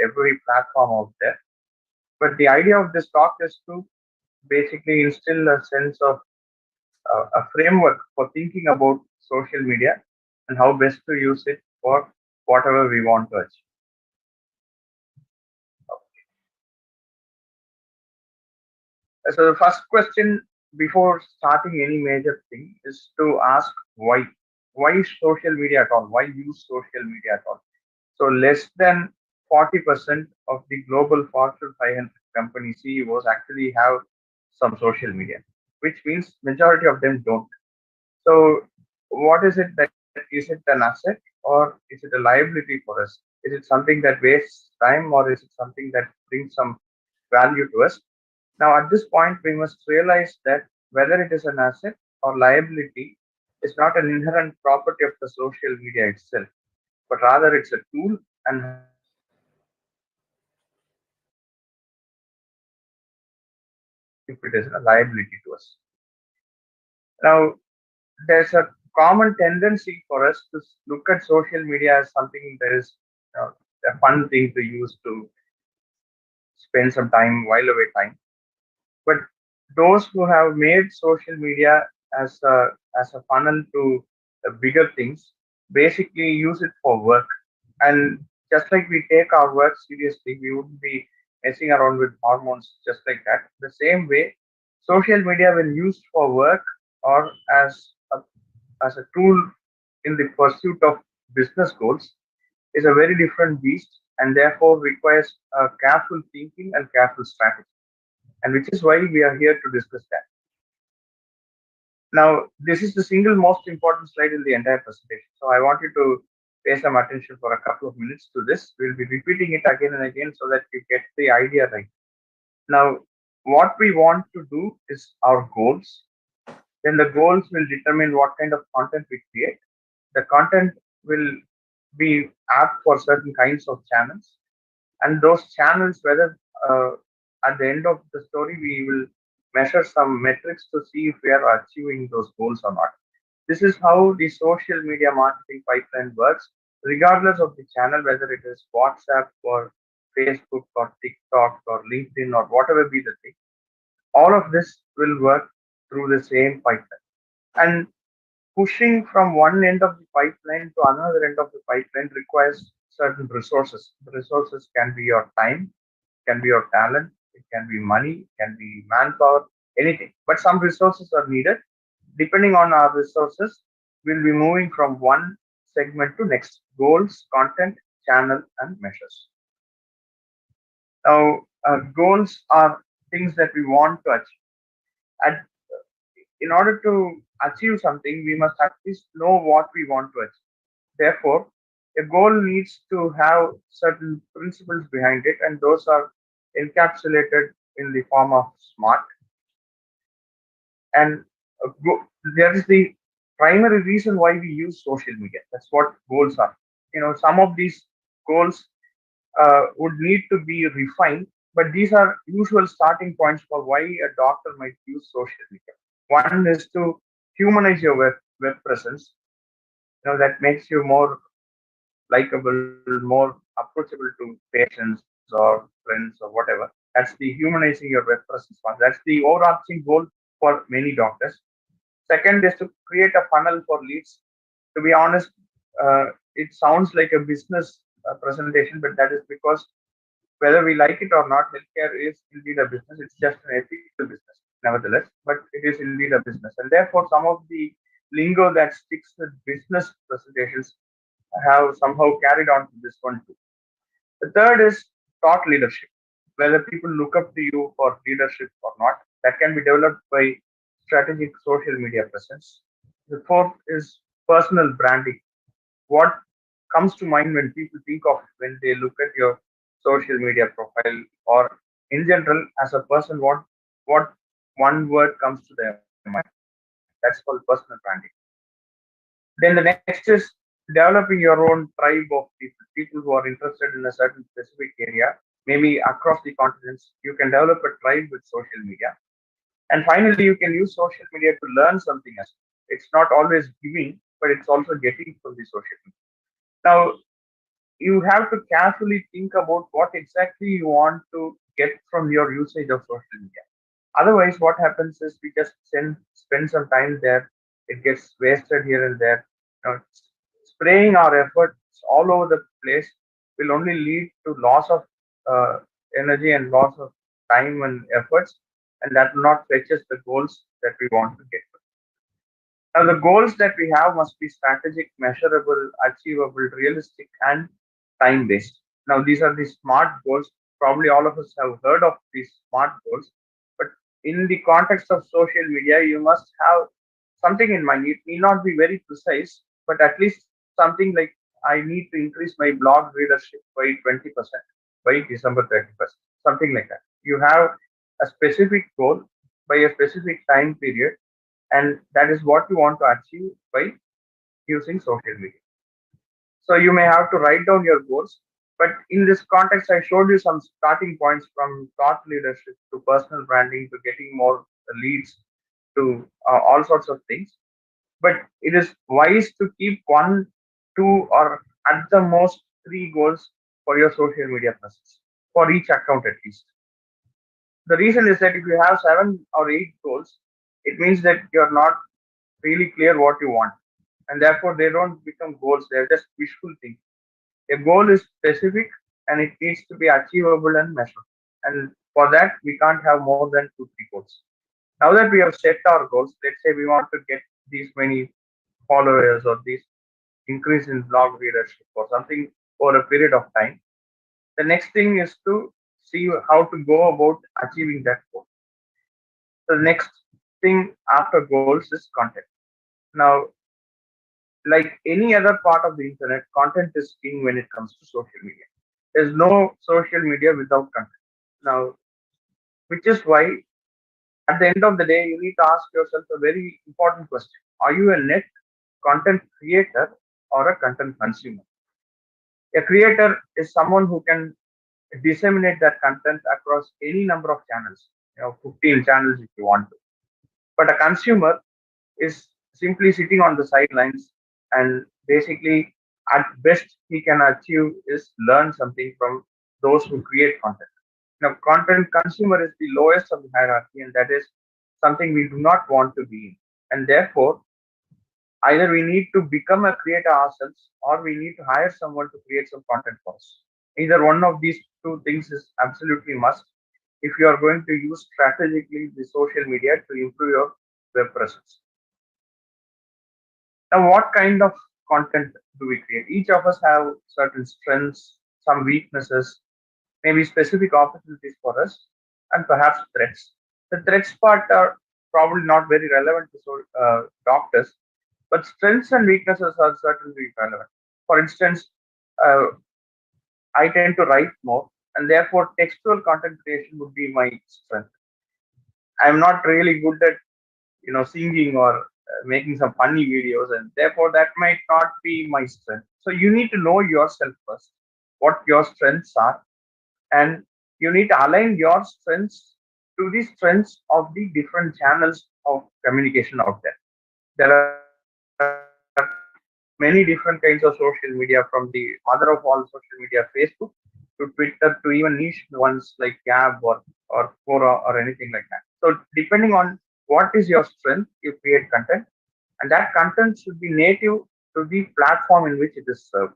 every platform out there. But the idea of this talk is to basically instill a sense of a framework for thinking about social media and how best to use it for whatever we want to achieve. So the first question before starting any major thing is to ask why. Why social media at all? Why use social media at all? So less than 40% of the global Fortune 500 company CEOs actually have some social media, which means majority of them don't. So what is it that is it an asset or is it a liability for us? Is it something that wastes time or is it something that brings some value to us? Now, at this point, we must realize that whether it is an asset or liability is not an inherent property of the social media itself, but rather it's a tool and how we use it if it is a liability to us. Now, there's a common tendency for us to look at social media as something that is uh, a fun thing to use to spend some time, while away time. But those who have made social media as a funnel to bigger things basically use it for work. And just like we take our work seriously, we wouldn't be messing around with hormones just like that. The same way, social media, when used for work or as a tool in the pursuit of business goals, is a very different beast and therefore requires careful thinking and careful strategy. And which is why we are here to discuss that. Now, this is the single most important slide in the entire presentation. So I want you to pay some attention for a couple of minutes to this. We'll be repeating it again and again so that you get the idea right. Now, what we want to do is our goals. Then the goals will determine what kind of content we create. The content will be apt for certain kinds of channels. And those channels, whether at the end of the story, we will measure some metrics to see if we are achieving those goals or not. This is how the social media marketing pipeline works, regardless of the channel, whether it is WhatsApp or Facebook or TikTok or LinkedIn or whatever be the thing. All of this will work through the same pipeline. And pushing from one end of the pipeline to another end of the pipeline requires certain resources. The resources can be your time, can be your talent, it can be money, can be manpower, anything. But some resources are needed. Depending on our resources, we'll be moving from one segment to next: goals, content, channel, and measures. Now, goals are things that we want to achieve. And in order to achieve something, we must at least know what we want to achieve. Therefore, a goal needs to have certain principles behind it, and those are encapsulated in the form of SMART. And there is the primary reason why we use social media. That's what goals are. Some of these goals would need to be refined, but these are usual starting points for why a doctor might use social media. One is to humanize your web presence. That makes you more likable, more approachable to patients or friends or whatever. That's the humanizing your web presence one. That's the overarching goal for many doctors. Second is to create a funnel for leads. To be honest, it sounds like a business presentation, but that is because whether we like it or not, healthcare is indeed a business. It's just an ethical business, nevertheless, but it is indeed a business. And therefore, some of the lingo that sticks with business presentations have somehow carried on to this one too. The third is thought leadership, whether people look up to you for leadership or not. That can be developed by strategic social media presence. The fourth is personal branding. What comes to mind when people think of when they look at your social media profile or in general as a person, what one word comes to their mind? That's called personal branding. Then the next is developing your own tribe of people who are interested in a certain specific area, maybe across the continents. You can develop a tribe with social media. And finally, you can use social media to learn something else. It's not always giving, but it's also getting from the social media. Now, you have to carefully think about what exactly you want to get from your usage of social media. Otherwise, what happens is we just spend some time there. It gets wasted here and there. Spraying our efforts all over the place will only lead to loss of uh, energy and loss of time and efforts, and that will not fetch us the goals that we want to get. Now, the goals that we have must be strategic, measurable, achievable, realistic, and time based. Now, these are the SMART goals. Probably all of us have heard of these SMART goals, but in the context of social media, you must have something in mind. It may not be very precise, but at least something like I need to increase my blog readership by 20% by December 31st, something like that. You have a specific goal by a specific time period, and that is what you want to achieve by using social media. So you may have to write down your goals, but in this context I showed you some starting points, from thought leadership to personal branding to getting more leads to all sorts of things. But it is wise to keep one, two, or at the most three goals for your social media presence, for each account at least. The reason is that if you have seven or eight goals, it means that you're not really clear what you want, and therefore they don't become goals, they're just wishful thinking. A goal is specific and it needs to be achievable and measured, and for that we can't have more than two three goals. Now that we have set our goals, let's say we want to get these many followers or this increase in blog readership or something for a period of time, the next thing is to see how to go about achieving that goal. The next thing after goals is content. Now, like any other part of the internet, content is king when it comes to social media. There's no social media without content. Now, which is why at the end of the day, you need to ask yourself a very important question. Are you a net content creator or a content consumer? A creator is someone who can disseminate that content across any number of channels, 15 channels if you want to. But a consumer is simply sitting on the sidelines, and basically, at best, he can achieve is learn something from those who create content. Now, content consumer is the lowest of the hierarchy, and that is something we do not want to be in. And therefore, either we need to become a creator ourselves or we need to hire someone to create some content for us. Either one of these two things is absolutely must if you are going to use strategically the social media to improve your web presence. Now, what kind of content do we create? Each of us have certain strengths, some weaknesses, maybe specific opportunities for us, and perhaps threats. The threats part are probably not very relevant to doctors, but strengths and weaknesses are certainly relevant. For instance, uh, I tend to write more, and therefore textual content creation would be my strength. I'm not really good at singing or making some funny videos, and therefore that might not be my strength. So you need to know yourself first, what your strengths are, and you need to align your strengths to the strengths of the different channels of communication out there. There are many different kinds of social media, from the mother of all social media, Facebook, to Twitter, to even niche ones like Gab or Quora or anything like that. So depending on what is your strength, you create content, and that content should be native to the platform in which it is served.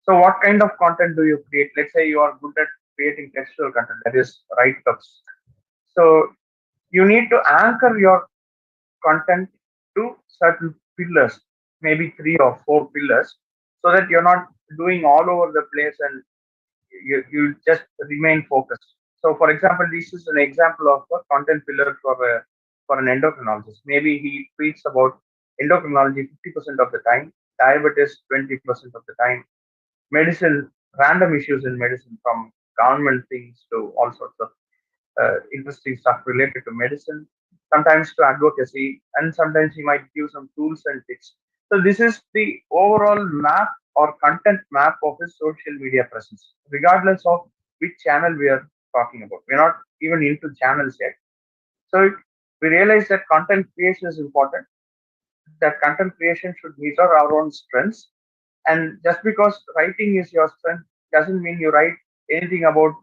So what kind of content do you create? Let's say you are good at creating textual content, that is write-ups. So you need to anchor your content to certain pillars, maybe three or four pillars, so that you're not doing all over the place and you just remain focused. So, for example, this is an example of a content pillar for an endocrinologist. Maybe he tweets about endocrinology 50% of the time, diabetes 20% of the time, medicine, random issues in medicine, from government things to all sorts of interesting stuff related to medicine, sometimes to advocacy, and sometimes he might give some tools and tips. So this is the overall map or content map of his social media presence, regardless of which channel we are talking about. We're not even into channels yet. So we realize that content creation is important. That content creation should mirror our own strengths, And just because writing is your strength doesn't mean you write anything about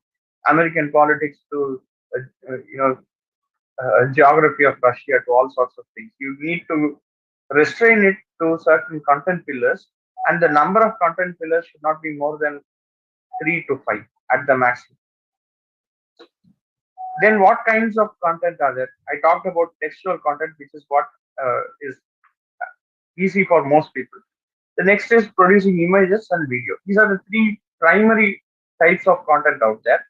American politics to uh, you know geography of Russia to all sorts of things. You need to restrain it to certain content pillars, and the number of content pillars should not be more than 3 to 5 at the maximum. Then, what kinds of content are there? I talked about textual content, which is what is easy for most people. The next is producing images and video. These are the three primary types of content out there.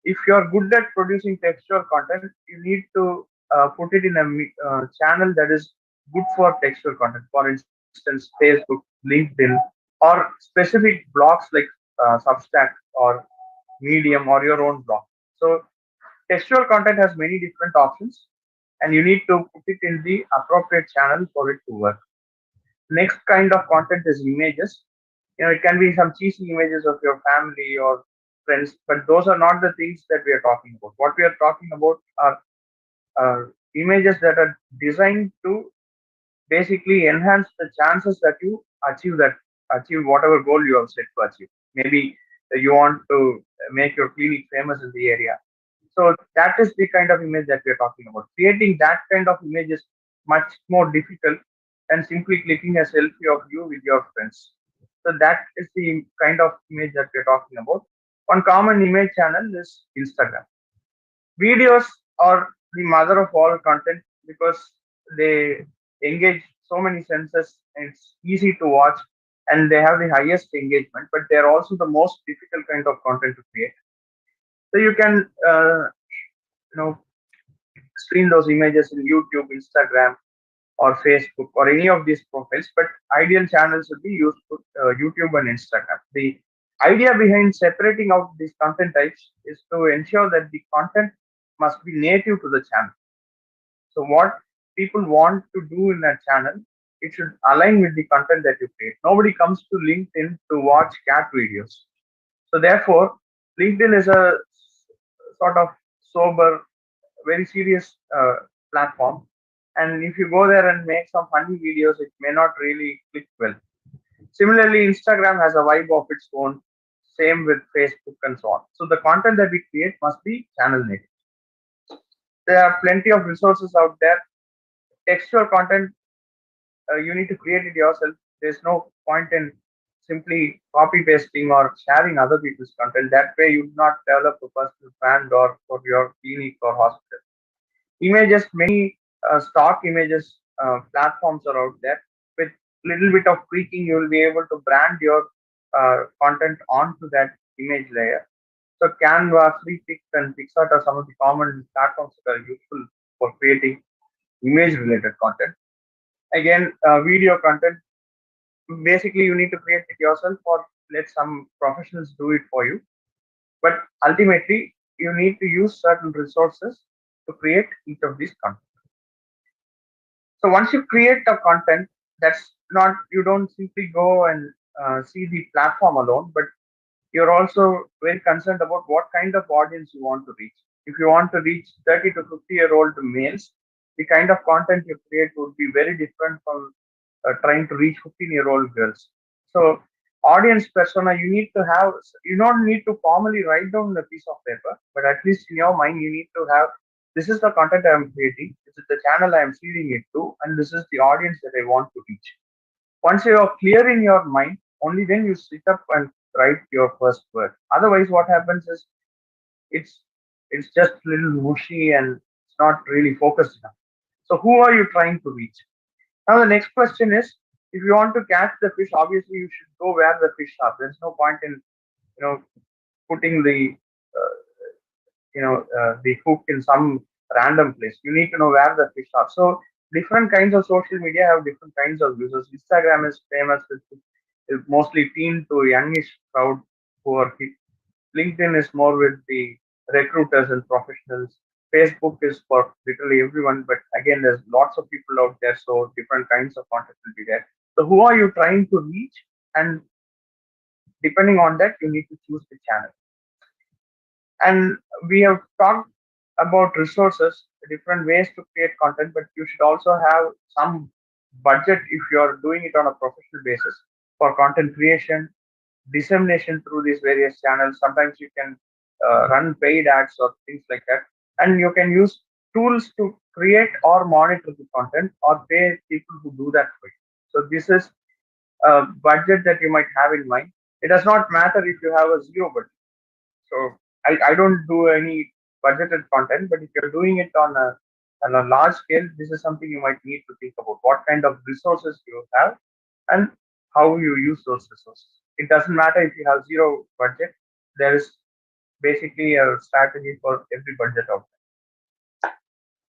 If you are good at producing textual content, you need to put it in a channel that is good for textual content. For instance, Facebook, LinkedIn, or specific blogs like Substack or Medium or your own blog. So, textual content has many different options, and you need to put it in the appropriate channel for it to work. Next kind of content is images. It can be some cheesy images of your family or friends, but those are not the things that we are talking about. What we are talking about are images that are designed to basically enhance the chances that you achieve whatever goal you have set to achieve. Maybe you want to make your clinic famous in the area. So that is the kind of image that we are talking about. Creating that kind of image is much more difficult than simply clicking a selfie of you with your friends. So that is the kind of image that we are talking about. One common image channel is Instagram. Videos are the mother of all content because they engage so many senses. It's easy to watch and they have the highest engagement, but they're also the most difficult kind of content to create. So you can you know stream those images in YouTube, Instagram, or Facebook, or any of these profiles. But ideal channels would be useful, YouTube and Instagram. The idea behind separating out these content types is to ensure that the content must be native to the channel. So what people want to do in a channel, it should align with the content that you create. Nobody comes to LinkedIn to watch cat videos. So therefore, LinkedIn is a sort of sober, very serious platform. And if you go there and make some funny videos, it may not really click well. Similarly, Instagram has a vibe of its own. Same with Facebook and so on. So the content that we create must be channel native. There are plenty of resources out there. Textual content, you need to create it yourself. There's no point in simply copy pasting or sharing other people's content. That way, you do not develop a personal brand or for your clinic or hospital. Images, many stock images platforms are out there. With little bit of tweaking, you will be able to brand your content onto that image layer. So Canva, FreePic, and Pixart are some of the common platforms that are useful for creating image related content. Again, video content, basically you need to create it yourself or let some professionals do it for you. But ultimately, you need to use certain resources to create each of these content. So once you create a content, that's not, you don't simply go and see the platform alone, but you're also very concerned about what kind of audience you want to reach. If you want to reach 30 to 50-year-old males, the kind of content you create would be very different from trying to reach 15-year-old girls. So, audience persona, you don't need to formally write down a piece of paper, but at least in your mind, you need to have this is the content I am creating, this is the channel I am feeding it to, and this is the audience that I want to reach. Once you are clear in your mind, only then you sit up and write your first word. Otherwise, what happens is it's it's just a little mushy and it's not really focused enough. So who are you trying to reach? Now the next question is, if you want to catch the fish, obviously you should go where the fish are. There's no point in putting uh, the hook in some random place. You need to know where the fish are. So different kinds of social media have different kinds of users. Instagram is famous with mostly teen to youngish crowd who are hit. LinkedIn is more with the recruiters and professionals. Facebook is for literally everyone, but again, there's lots of people out there, so different kinds of content will be there. So, who are you trying to reach? And depending on that, you need to choose the channel. And we have talked about resources, different ways to create content, but you should also have some budget if you are doing it on a professional basis. for content creation, dissemination through these various channels. Sometimes you can run paid ads or things like that, and you can use tools to create or monitor the content or pay people who do that for you. So this is a budget that you might have in mind. It does not matter if you have a zero budget. So I don't do any budgeted content, but if you're doing it on a large scale, this is something you might need to think about. What kind of resources you have and how you use those resources. It doesn't matter if you have zero budget. There is basically a strategy for every budget out there.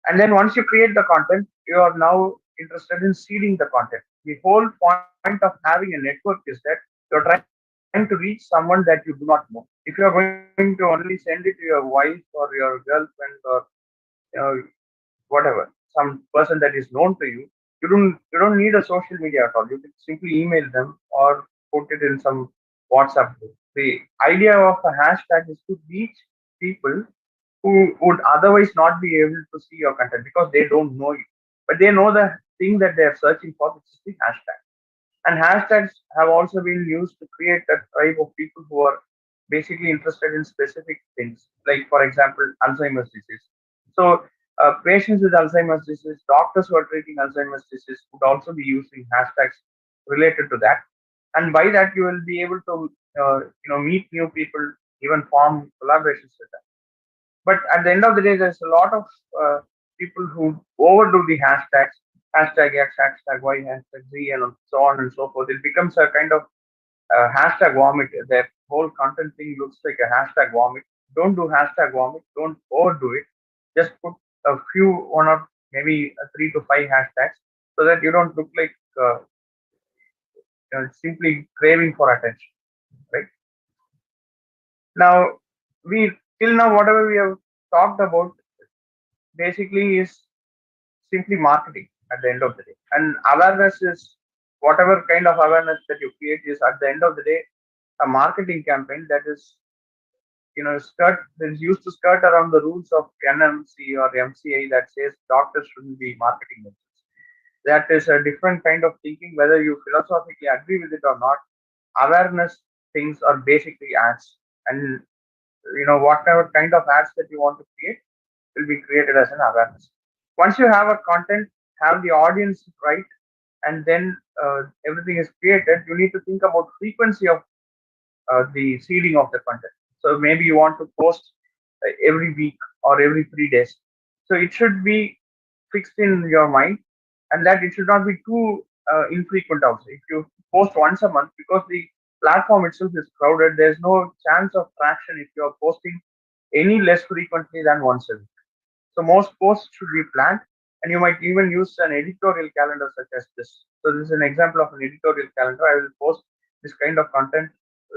And then once you create the content, you are now interested in seeding the content. The whole point of having a network is that you're trying to reach someone that you do not know. If you are going to only send it to your wife or your girlfriend or you know, whatever, some person that is known to you, you don't need a social media at all. You can simply email them or put it in some WhatsApp group. The idea of a hashtag is to reach people who would otherwise not be able to see your content because they don't know you, but they know the thing that they are searching for, which is the hashtag. And hashtags have also been used to create a tribe of people who are basically interested in specific things, like, for example, Alzheimer's disease. So, patients with Alzheimer's disease, doctors who are treating Alzheimer's disease would also be using hashtags related to that. And by that, you will be able to, meet new people, even form collaborations with them. But at the end of the day, there's a lot of uh, people who overdo the hashtags, hashtag X, hashtag Y, hashtag Z, and so on and so forth. It becomes a kind of hashtag vomit. That whole content thing looks like a hashtag vomit. Don't do hashtag vomit. Don't overdo it. Just put a few, one or maybe 3 to 5 hashtags, so that you don't look like simply craving for attention. Right now, we till now whatever we have talked about basically is simply marketing at the end of the day. And awareness is whatever kind of awareness that you create is at the end of the day a marketing campaign that is skirt that is used to skirt around the rules of NMC or MCA that says doctors shouldn't be marketing themselves. That is a different kind of thinking, whether you philosophically agree with it or not. Awareness things are basically ads, and whatever kind of ads that you want to create will be created as an awareness. Once you have a content, have the audience right, and then everything is created, you need to think about frequency of the seeding of the content. So maybe you want to post every week or every 3 days. So it should be fixed in your mind, and that it should not be too infrequent also. If you post once a month, because the platform itself is crowded, there's no chance of traction if you're posting any less frequently than once a week. So most posts should be planned, and you might even use an editorial calendar such as this. So this is an example of an editorial calendar. I will post this kind of content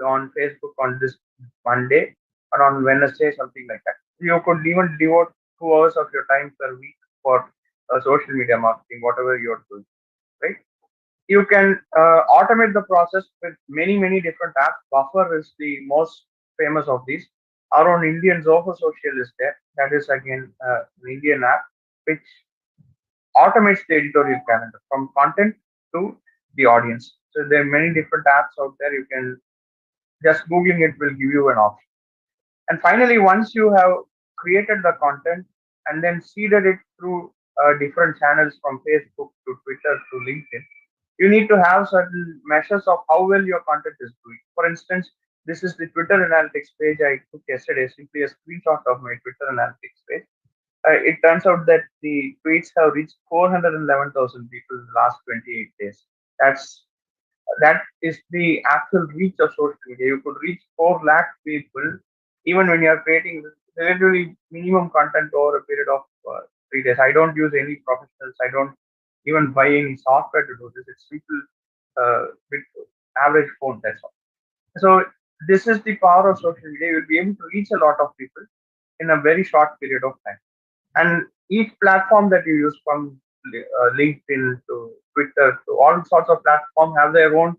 on Facebook on this Monday and on Wednesday, something like that. You could even devote 2 hours of your time per week for social media marketing, whatever you're doing, right? You can automate the process with many different apps. Buffer is the most famous of these. Our own Indian Zoho Social is there. That is again an Indian app which automates the editorial calendar from content to the audience. So there are many different apps out there. You can just googling it will give you an option. And finally, once you have created the content and then seeded it through different channels from Facebook to Twitter to LinkedIn, you need to have certain measures of how well your content is doing. For instance, this is the Twitter analytics page I took yesterday, simply a screenshot of my Twitter analytics page. It turns out that the tweets have reached 411,000 people in the last 28 days. That is the actual reach of social media. You could reach 4 lakh people even when you are creating relatively minimum content over a period of 3 days. I don't use any professionals. I don't even buy any software to do this. It's simple with average phone. That's all. So this is the power of social media. You'll be able to reach a lot of people in a very short period of time. And each platform that you use, from LinkedIn to Twitter to all sorts of platforms, have their own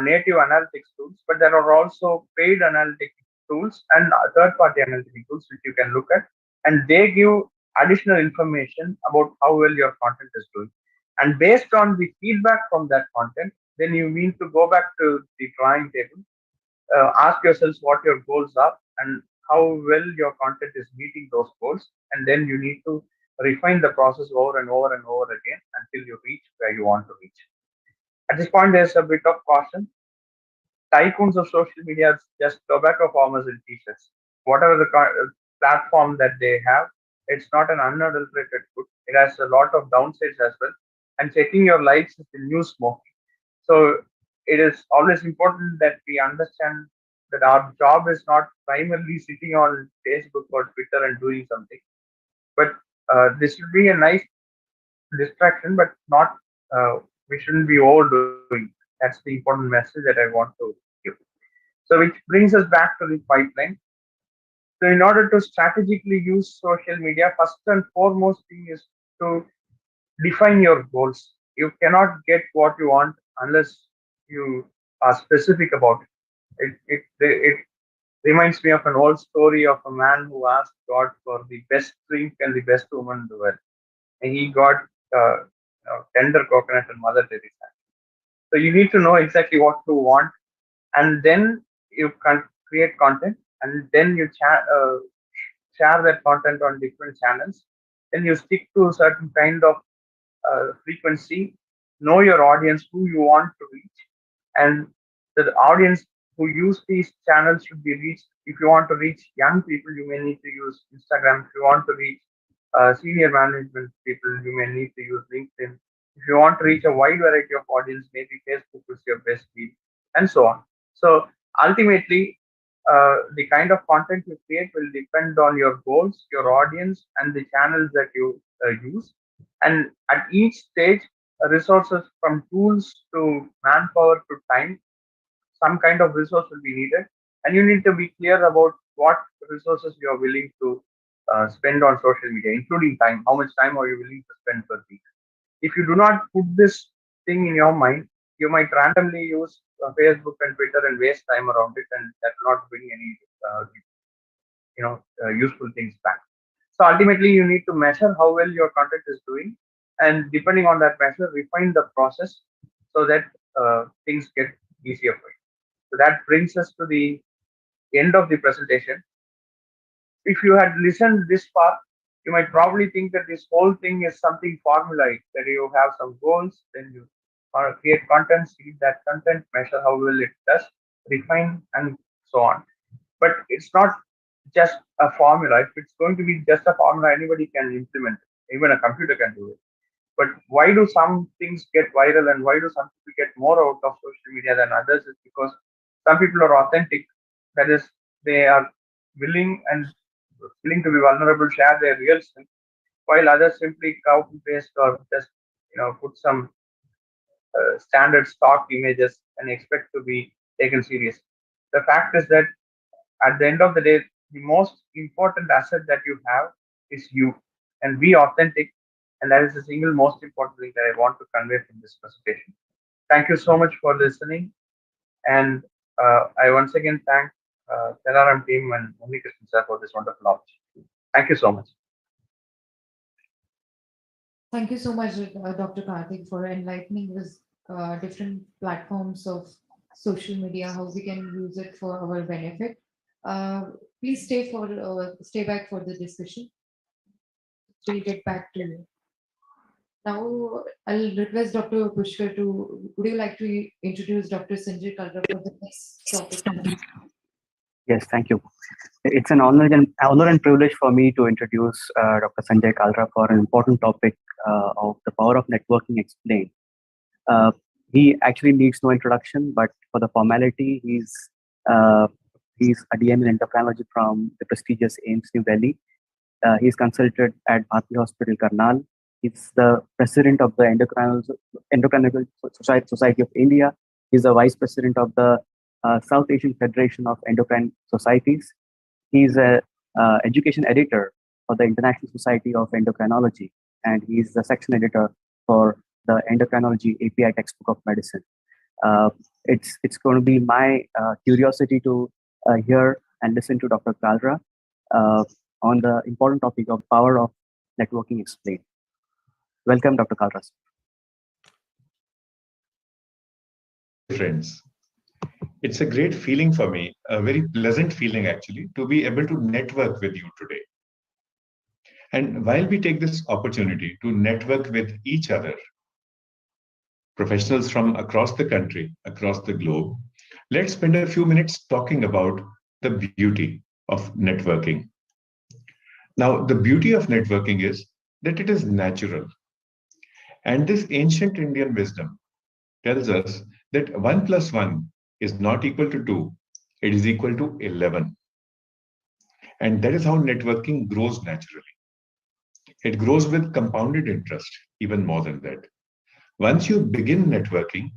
native analytics tools, but there are also paid analytics tools and third-party analytics tools which you can look at, and they give additional information about how well your content is doing. And based on the feedback from that content, then you need to go back to the drawing table, ask yourselves what your goals are and how well your content is meeting those goals, and then you need to refine the process over and over and over again until you reach where you want to reach. At this point, there's a bit of caution. Tycoons of social media are just tobacco farmers and t-shirts. Whatever the platform that they have, it's not an unadulterated good. It has a lot of downsides as well. And checking your likes is the new smoke. So it is always important that we understand that our job is not primarily sitting on Facebook or Twitter and doing something, but this should be a nice distraction, but not we shouldn't be overdoing. That's the important message that I want to give. So which brings us back to the pipeline. So in order to strategically use social media, first and foremost thing is to define your goals. You cannot get what you want unless you are specific about it. It reminds me of an old story of a man who asked God for the best drink and the best woman in the world, and he got tender coconut and Mother Teresa. So you need to know exactly what you want, and then you can create content, and then you share that content on different channels. Then you stick to a certain kind of frequency, know your audience, who you want to reach, and the audience who use these channels should be reached. If you want to reach young people, you may need to use Instagram. If you want to reach senior management people, you may need to use LinkedIn. If you want to reach a wide variety of audience, maybe Facebook is your best lead, and so on. So ultimately, the kind of content you create will depend on your goals, your audience, and the channels that you use. And at each stage, resources from tools to manpower to time, some kind of resource will be needed, and you need to be clear about what resources you are willing to spend on social media, including time. How much time are you willing to spend per week? If you do not put this thing in your mind, you might randomly use Facebook and Twitter and waste time around it, and that will not bring any useful things back. So ultimately, you need to measure how well your content is doing, and depending on that measure, refine the process so that things get easier for you. So that brings us to the end of the presentation. If you had listened this far, you might probably think that this whole thing is something formulaic, that you have some goals, then you create content, see that content, measure how well it does, refine, and so on. But it's not just a formula. If it's going to be just a formula, anybody can implement it. Even a computer can do it. But why do some things get viral and why do some people get more out of social media than others? Is because some people are authentic. That is, they are willing and willing to be vulnerable, share their real self, while others simply copy paste or just put some standard stock images and expect to be taken serious. The fact is that at the end of the day, the most important asset that you have is you, and be authentic. And that is the single most important thing that I want to convey from this presentation. Thank you so much for listening. And I once again thank Telaram team and Mohan sir for this wonderful opportunity. Thank you so much. Thank you so much, Dr. Karthik, for enlightening us different platforms of social media, how we can use it for our benefit. Uh, Please stay back for the discussion. We'll get back to you. Now, I'll request Dr. Pushkar to, would you like to introduce Dr. Sanjay Kaldra for the next topic? Yes, thank you. It's an honor and privilege for me to introduce Dr. Sanjay Kalra for an important topic of the power of networking explained. Uh, he actually needs no introduction, but for the formality, uh, he's a DM in endocrinology from the prestigious AIMS New Delhi. He's consulted at Bharti Hospital, Karnal. He's the president of the Endocrine Society of India. He's the vice president of the South Asian Federation of Endocrine Societies. He's a education editor for the International Society of Endocrinology, and he's the section editor for the Endocrinology API textbook of medicine. It's going to be my curiosity to hear and listen to Dr. Kaldra uh, on the important topic of power of networking explained. Welcome, Dr. Kaldra. friends. It's a great feeling for me, a very pleasant feeling actually, to be able to network with you today. And while we take this opportunity to network with each other, professionals from across the country, across the globe, let's spend a few minutes talking about the beauty of networking. Now, the beauty of networking is that it is natural. And this ancient Indian wisdom tells us that 1 plus 1 is not equal to 2, it is equal to 11. And that is how networking grows naturally. It grows with compounded interest, even more than that. Once you begin networking,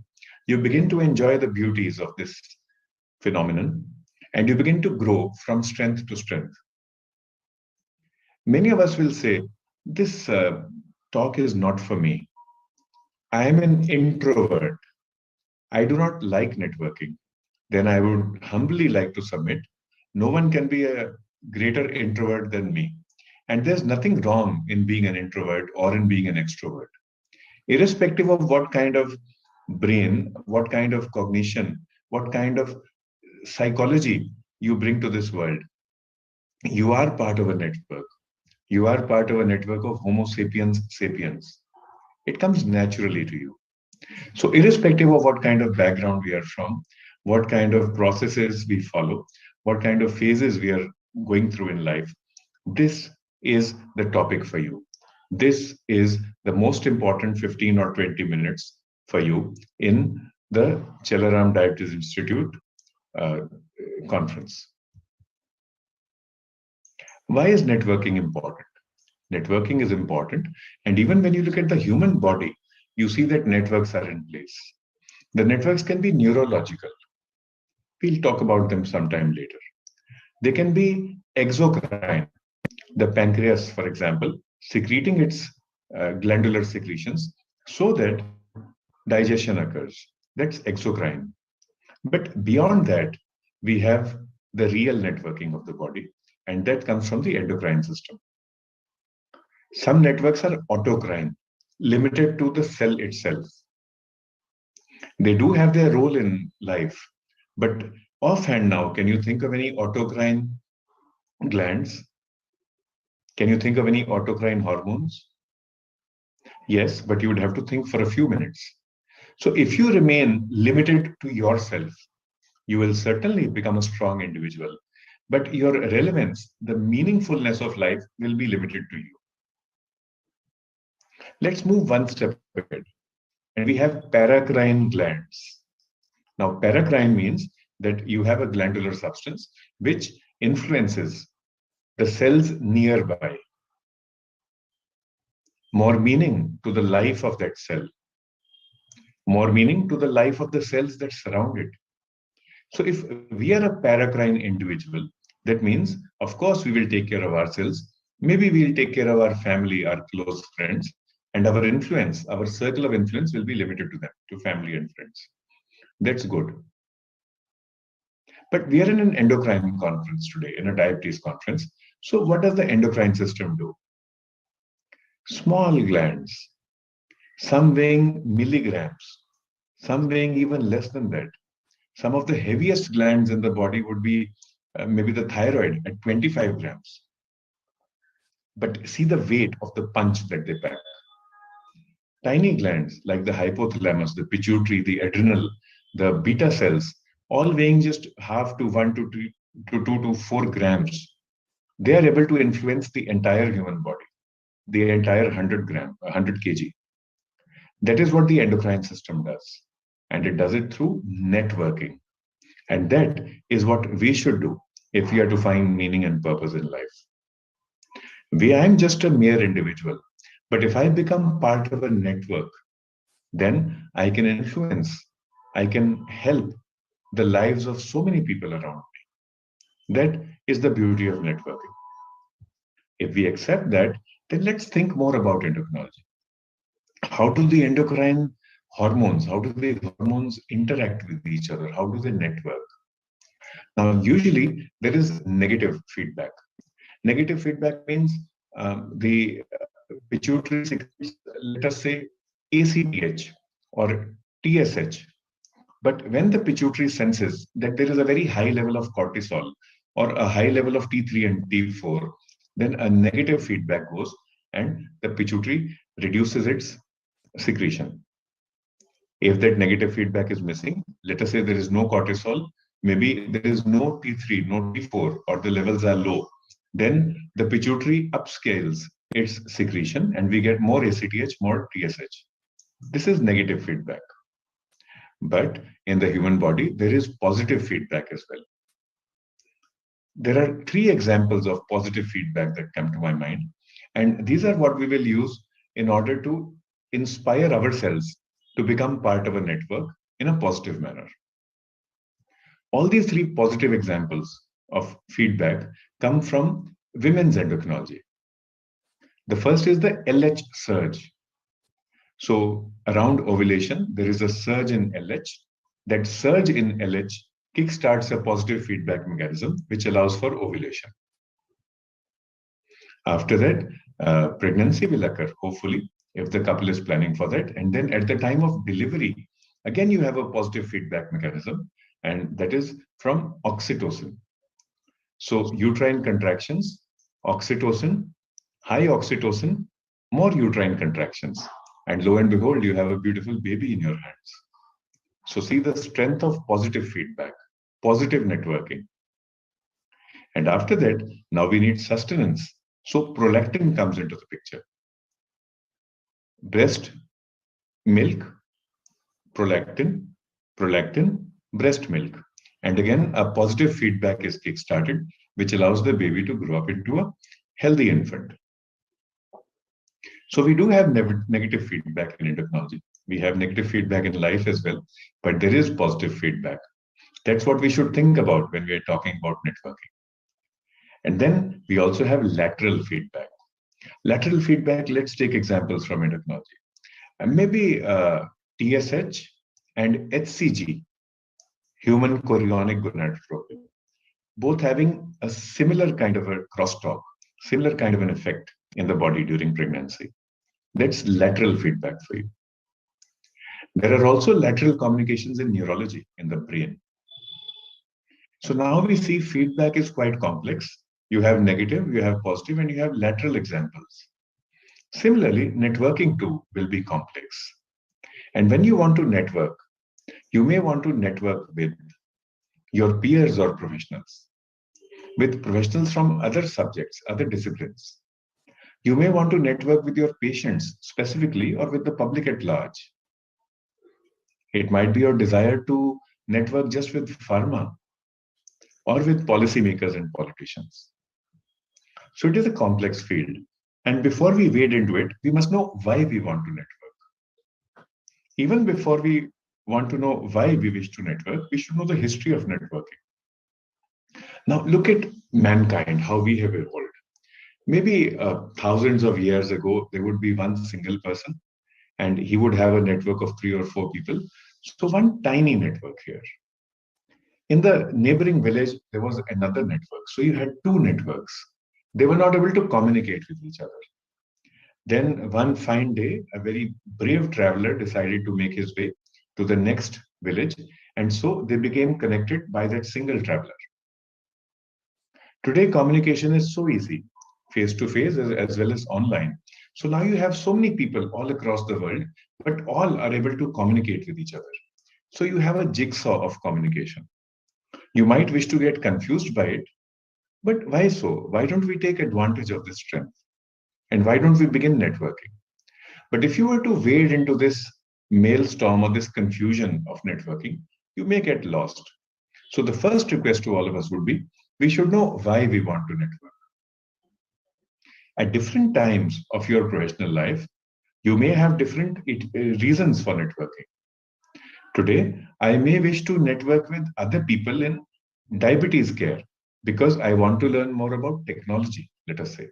you begin to enjoy the beauties of this phenomenon and you begin to grow from strength to strength. Many of us will say, this talk is not for me. I am an introvert. I do not like networking. Then I would humbly like to submit, no one can be a greater introvert than me. And there's nothing wrong in being an introvert or in being an extrovert. Irrespective of what kind of brain, what kind of cognition, what kind of psychology you bring to this world, you are part of a network. You are part of a network of Homo sapiens sapiens. It comes naturally to you. So, irrespective of what kind of background we are from, what kind of processes we follow, what kind of phases we are going through in life, this is the topic for you. This is the most important 15 or 20 minutes for you in the Chelaram Diabetes Institute uh, conference. Why is networking important? Networking is important. And even when you look at the human body, you see that networks are in place. The networks can be neurological. We'll talk about them sometime later. They can be exocrine. The pancreas, for example, secreting its glandular secretions so that digestion occurs. That's exocrine. But beyond that, we have the real networking of the body, and that comes from the endocrine system. Some networks are autocrine, limited to the cell itself. They do have their role in life, but offhand now, can you think of any autocrine glands? Can you think of any autocrine hormones? Yes, but you would have to think for a few minutes. So if you remain limited to yourself, you will certainly become a strong individual, but your relevance, the meaningfulness of life will be limited to you. Let's move one step ahead. And we have paracrine glands. Now, paracrine means that you have a glandular substance which influences the cells nearby. More meaning to the life of that cell. More meaning to the life of the cells that surround it. So if we are a paracrine individual, that means, of course, we will take care of ourselves. Maybe we'll take care of our family, our close friends, and our influence, our circle of influence will be limited to them, to family and friends. That's good. But we are in an endocrine conference today, in a diabetes conference. So what does the endocrine system do? Small glands, some weighing milligrams, some weighing even less than that. Some of the heaviest glands in the body would be maybe the thyroid at 25 grams. But see the weight of the punch that they pack. Tiny glands like the hypothalamus, the pituitary, the adrenal, the beta cells, all weighing just half to 1 to 2 to 4 grams. They are able to influence the entire human body, the entire 100 kg. That is what the endocrine system does. And it does it through networking. And that is what we should do if we are to find meaning and purpose in life. I am just a mere individual, but if I become part of a network, then I can influence, I can help the lives of so many people around me. That is the beauty of networking. If we accept that, then let's think more about endocrinology. How do the endocrine hormones, how do the hormones interact with each other? How do they network? Now, usually there is negative feedback. Negative feedback means the pituitary secretes, let us say, ACTH or TSH, But when the pituitary senses that there is a very high level of cortisol or a high level of T3 and T4, then a negative feedback goes and the pituitary reduces its secretion. If that negative feedback is missing, let us say there is no cortisol, maybe there is no T3, no T4, or the levels are low, then the pituitary upscales its secretion and we get more ACTH, more TSH. This is negative feedback. But in the human body, there is positive feedback as well. There are 3 examples of positive feedback that come to my mind. And these are what we will use in order to inspire ourselves to become part of a network in a positive manner. All these 3 positive examples of feedback come from women's endocrinology. The first is the LH surge. So around ovulation, there is a surge in LH. That surge in LH kickstarts a positive feedback mechanism, which allows for ovulation. After that, pregnancy will occur, hopefully, if the couple is planning for that. And then at the time of delivery, again, you have a positive feedback mechanism, and that is from oxytocin. So uterine contractions, oxytocin, high oxytocin, more uterine contractions. And lo and behold, you have a beautiful baby in your hands. So see the strength of positive feedback, positive networking. And after that, now we need sustenance. So prolactin comes into the picture. Breast milk, prolactin, prolactin, breast milk. And again, a positive feedback is kickstarted, which allows the baby to grow up into a healthy infant. So we do have negative feedback in endocrinology. We have negative feedback in life as well, but there is positive feedback. That's what we should think about when we are talking about networking. And then we also have lateral feedback. Lateral feedback, let's take examples from endocrinology. And maybe TSH and HCG, human chorionic gonadotropin, both having a similar kind of a crosstalk, similar kind of an effect in the body during pregnancy. That's lateral feedback for you. There are also lateral communications in neurology in the brain. So now we see feedback is quite complex. You have negative, you have positive, and you have lateral examples. Similarly, networking too will be complex. And when you want to network, you may want to network with your peers or professionals, with professionals from other subjects, other disciplines. You may want to network with your patients specifically or with the public at large. It might be your desire to network just with pharma or with policymakers and politicians. So it is a complex field. And before we wade into it, we must know why we want to network. Even before we want to know why we wish to network, we should know the history of networking. Now look at mankind, how we have evolved. Maybe thousands of years ago, there would be one single person and he would have a network of 3 or 4 people. So one tiny network here. In the neighboring village, there was another network. So you had 2 networks. They were not able to communicate with each other. Then one fine day, a very brave traveler decided to make his way to the next village. And so they became connected by that single traveler. Today, communication is so easy, face-to-face as well as online. So now you have so many people all across the world, but all are able to communicate with each other. So you have a jigsaw of communication. You might wish to get confused by it, but why so? Why don't we take advantage of this strength? And why don't we begin networking? But if you were to wade into this maelstrom or this confusion of networking, you may get lost. So the first request to all of us would be, we should know why we want to network. At different times of your professional life, you may have different reasons for networking. Today, I may wish to network with other people in diabetes care because I want to learn more about technology, let us say.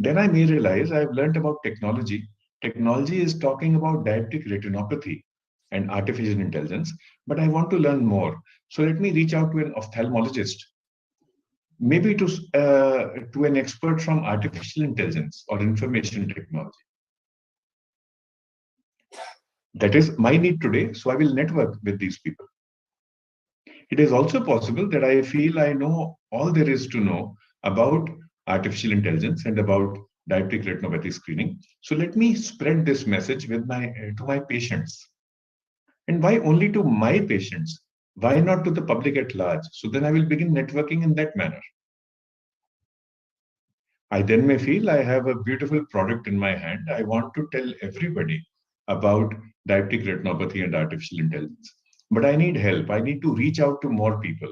Then I may realize I've learned about technology. Technology is talking about diabetic retinopathy and artificial intelligence, but I want to learn more. So let me reach out to an ophthalmologist, maybe to an expert from artificial intelligence or information technology. That is my need today, so I will network with these people. It is also possible that I feel I know all there is to know about artificial intelligence and about diabetic retinopathy screening. So let me spread this message with to my patients. And why only to my patients? Why not to the public at large? So then I will begin networking in that manner. I then may feel I have a beautiful product in my hand. I want to tell everybody about diabetic retinopathy and artificial intelligence. But I need help. I need to reach out to more people.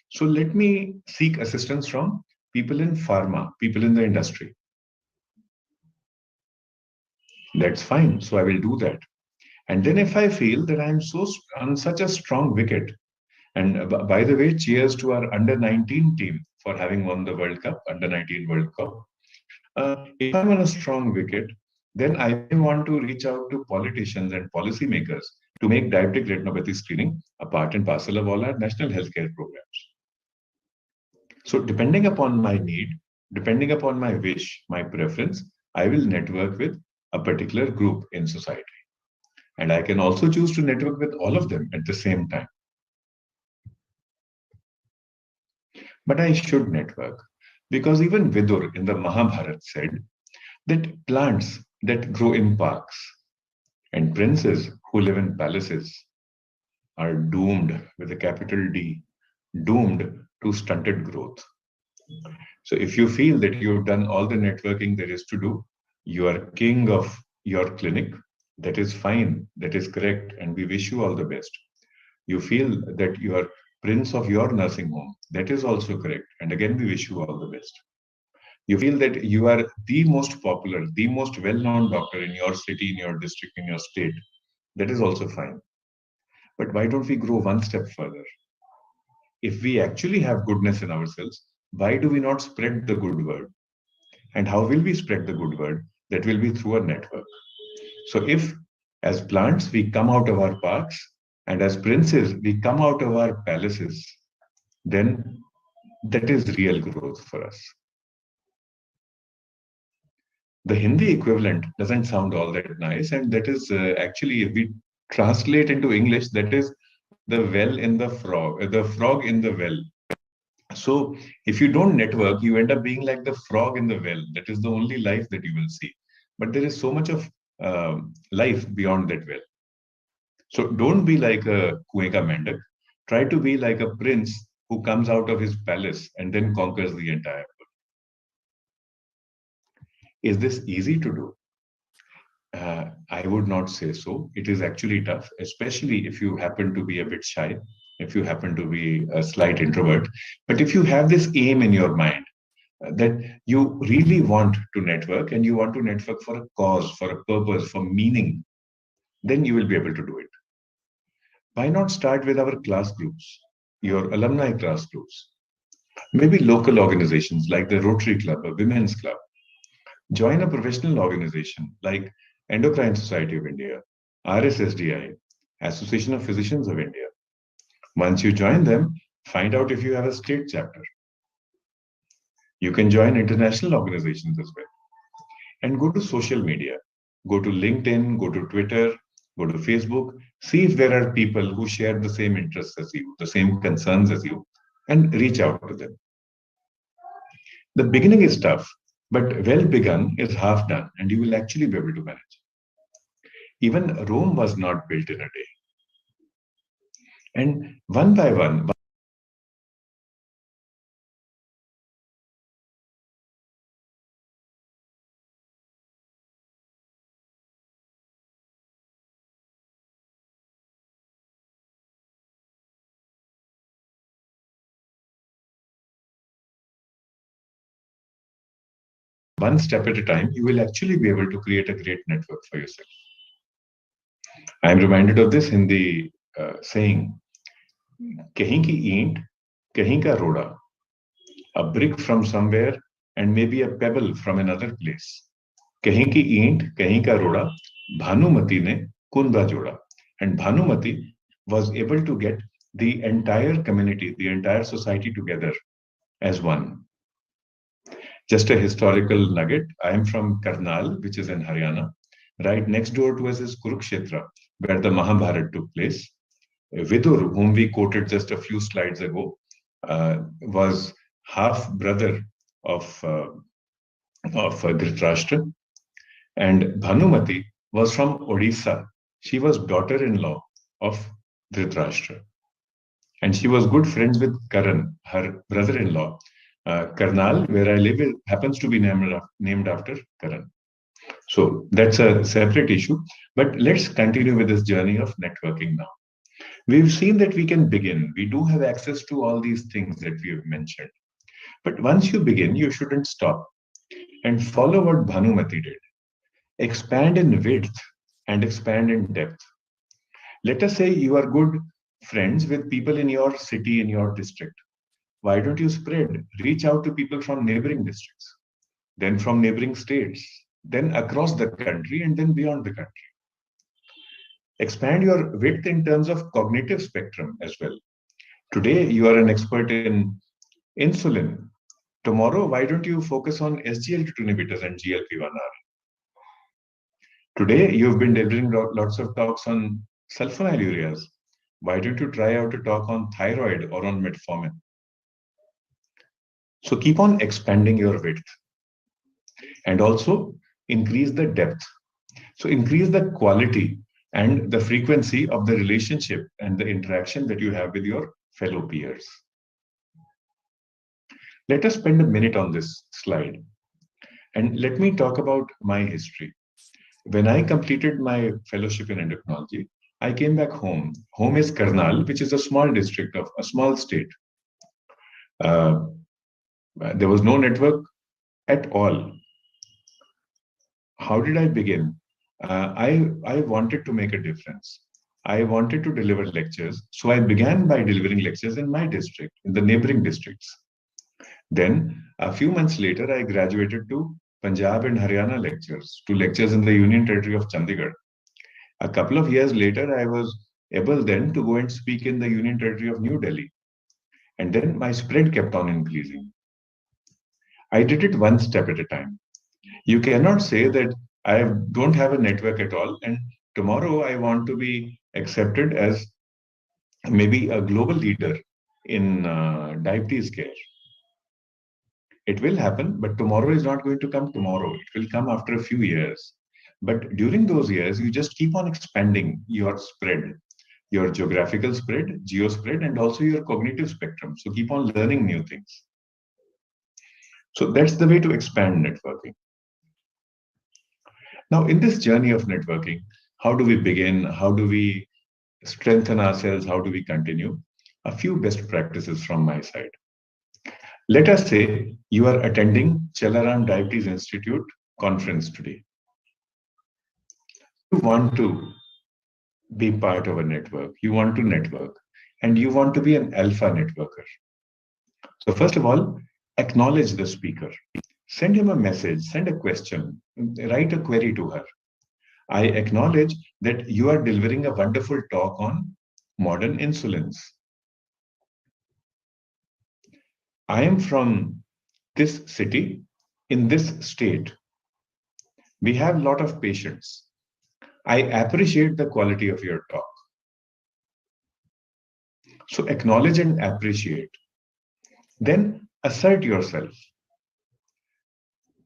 So let me seek assistance from people in pharma, people in the industry. That's fine. So I will do that. And then if I feel that I'm on such a strong wicket, and by the way, cheers to our under 19 team for having won the World Cup, under 19 World Cup. If I'm on a strong wicket, then I may want to reach out to politicians and policymakers to make diabetic retinopathy screening a part and parcel of all our national healthcare programs. So depending upon my need, depending upon my wish, my preference, I will network with a particular group in society. And I can also choose to network with all of them at the same time. But I should network because even Vidur in the Mahabharata said that plants that grow in parks and princes who live in palaces are doomed with a capital D, doomed to stunted growth. So if you feel that you've done all the networking there is to do, you are king of your clinic, that is fine, that is correct, and we wish you all the best. You feel that you are prince of your nursing home, that is also correct, and again we wish you all the best. You feel that you are the most popular, the most well-known doctor in your city, in your district, in your state, that is also fine. But why don't we grow one step further? If we actually have goodness in ourselves, why do we not spread the good word? And how will we spread the good word? That will be through a network. So if as plants we come out of our parks and as princes we come out of our palaces, then that is real growth for us. The Hindi equivalent doesn't sound all that nice, and that is actually, if we translate into English, that is the well in the frog in the well. So if you don't network, you end up being like the frog in the well. That is the only life that you will see. But there is so much of life beyond that well. So don't be like a Kuenka Mendak. Try to be like a prince who comes out of his palace and then conquers the entire world. Is this easy to do? I would not say so. It is actually tough, especially if you happen to be a bit shy, if you happen to be a slight introvert. But if you have this aim in your mind that you really want to network and you want to network for a cause, for a purpose, for meaning, then you will be able to do it. Why not start with our class groups, your alumni class groups? Maybe local organizations like the Rotary Club or Women's Club. Join a professional organization like Endocrine Society of India, RSSDI, Association of Physicians of India. Once you join them, find out if you have a state chapter. You can join international organizations as well. And go to social media. Go to LinkedIn, go to Twitter, go to Facebook. See if there are people who share the same interests as you, the same concerns as you, and reach out to them. The beginning is tough, but well begun is half done, and you will actually be able to manage. Even Rome was not built in a day. And one by one, one step at a time, you will actually be able to create a great network for yourself. I am reminded of this in the saying, "Kahin ki eent, kahin ka roda," a brick from somewhere and maybe a pebble from another place. Kahin ki eent, kahin ka roda, Bhanumati ne kunda joda. And Bhanumati was able to get the entire community, the entire society together as one. Just a historical nugget. I am from Karnal, which is in Haryana. Right next door to us is Kurukshetra, where the Mahabharata took place. Vidur, whom we quoted just a few slides ago, was half brother of Dhritarashtra, and Bhanumati was from Odisha. She was daughter-in-law of Dhritarashtra, and she was good friends with Karan, her brother-in-law. Karnal, where I live, happens to be named after Karan. So that's a separate issue. But let's continue with this journey of networking now. We've seen that we can begin. We do have access to all these things that we have mentioned. But once you begin, you shouldn't stop and follow what Bhanumati did. Expand in width and expand in depth. Let us say you are good friends with people in your city, in your district. Why don't you spread? Reach out to people from neighboring districts, then from neighboring states, then across the country, and then beyond the country. Expand your width in terms of cognitive spectrum as well. Today, you are an expert in insulin. Tomorrow, why don't you focus on SGLT2 inhibitors and GLP-1R? Today, you've been delivering lots of talks on sulfonylureas. Why don't you try out a talk on thyroid or on metformin? So keep on expanding your width and also increase the depth. So increase the quality and the frequency of the relationship and the interaction that you have with your fellow peers. Let us spend a minute on this slide. And let me talk about my history. When I completed my fellowship in endocrinology, I came back home. Home is Karnal, which is a small district of a small state. There was no network at all. How did I begin? I wanted to make a difference. I wanted to deliver lectures. So I began by delivering lectures in my district, in the neighboring districts. Then, a few months later, I graduated to Punjab and Haryana lectures, to lectures in the Union Territory of Chandigarh. A couple of years later, I was able then to go and speak in the Union Territory of New Delhi. And then my spread kept on increasing. I did it one step at a time. You cannot say that I don't have a network at all, and tomorrow I want to be accepted as maybe a global leader in diabetes care. It will happen, but tomorrow is not going to come tomorrow. It will come after a few years. But during those years, you just keep on expanding your spread, your geographical spread, geo spread, and also your cognitive spectrum. So keep on learning new things. So that's the way to expand networking. Now, in this journey of networking, how do we begin? How do we strengthen ourselves? How do we continue? A few best practices from my side. Let us say you are attending Chalaram Diabetes Institute conference today. You want to be part of a network. You want to network, and you want to be an alpha networker. So first of all, acknowledge the speaker. Send him a message, send a question, write a query to her. I acknowledge that you are delivering a wonderful talk on modern insulins. I am from this city, in this state. We have a lot of patients. I appreciate the quality of your talk. So acknowledge and appreciate. Then assert yourself.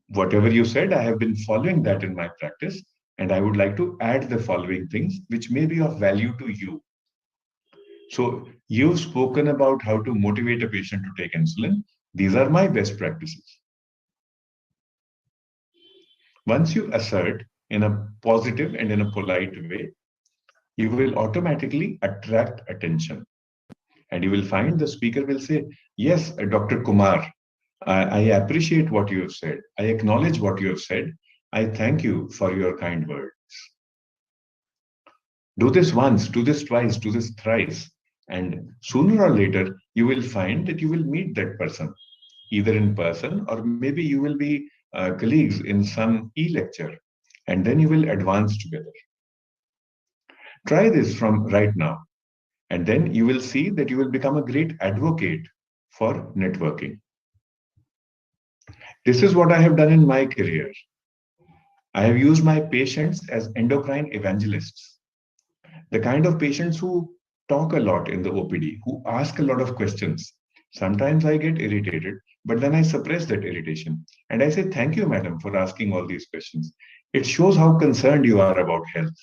Whatever you said, I have been following that in my practice, and I would like to add the following things which may be of value to you. So you've spoken about how to motivate a patient to take insulin. These are my best practices. Once you assert in a positive and in a polite way, you will automatically attract attention. And you will find the speaker will say, yes, Dr. Kumar, I appreciate what you have said. I acknowledge what you have said. I thank you for your kind words. Do this once, do this twice, do this thrice. And sooner or later, you will find that you will meet that person, either in person or maybe you will be colleagues in some e-lecture. And then you will advance together. Try this from right now. And then you will see that you will become a great advocate for networking. This is what I have done in my career. I have used my patients as endocrine evangelists. The kind of patients who talk a lot in the OPD, who ask a lot of questions. Sometimes I get irritated, but then I suppress that irritation and I say, thank you, madam, for asking all these questions. It shows how concerned you are about health.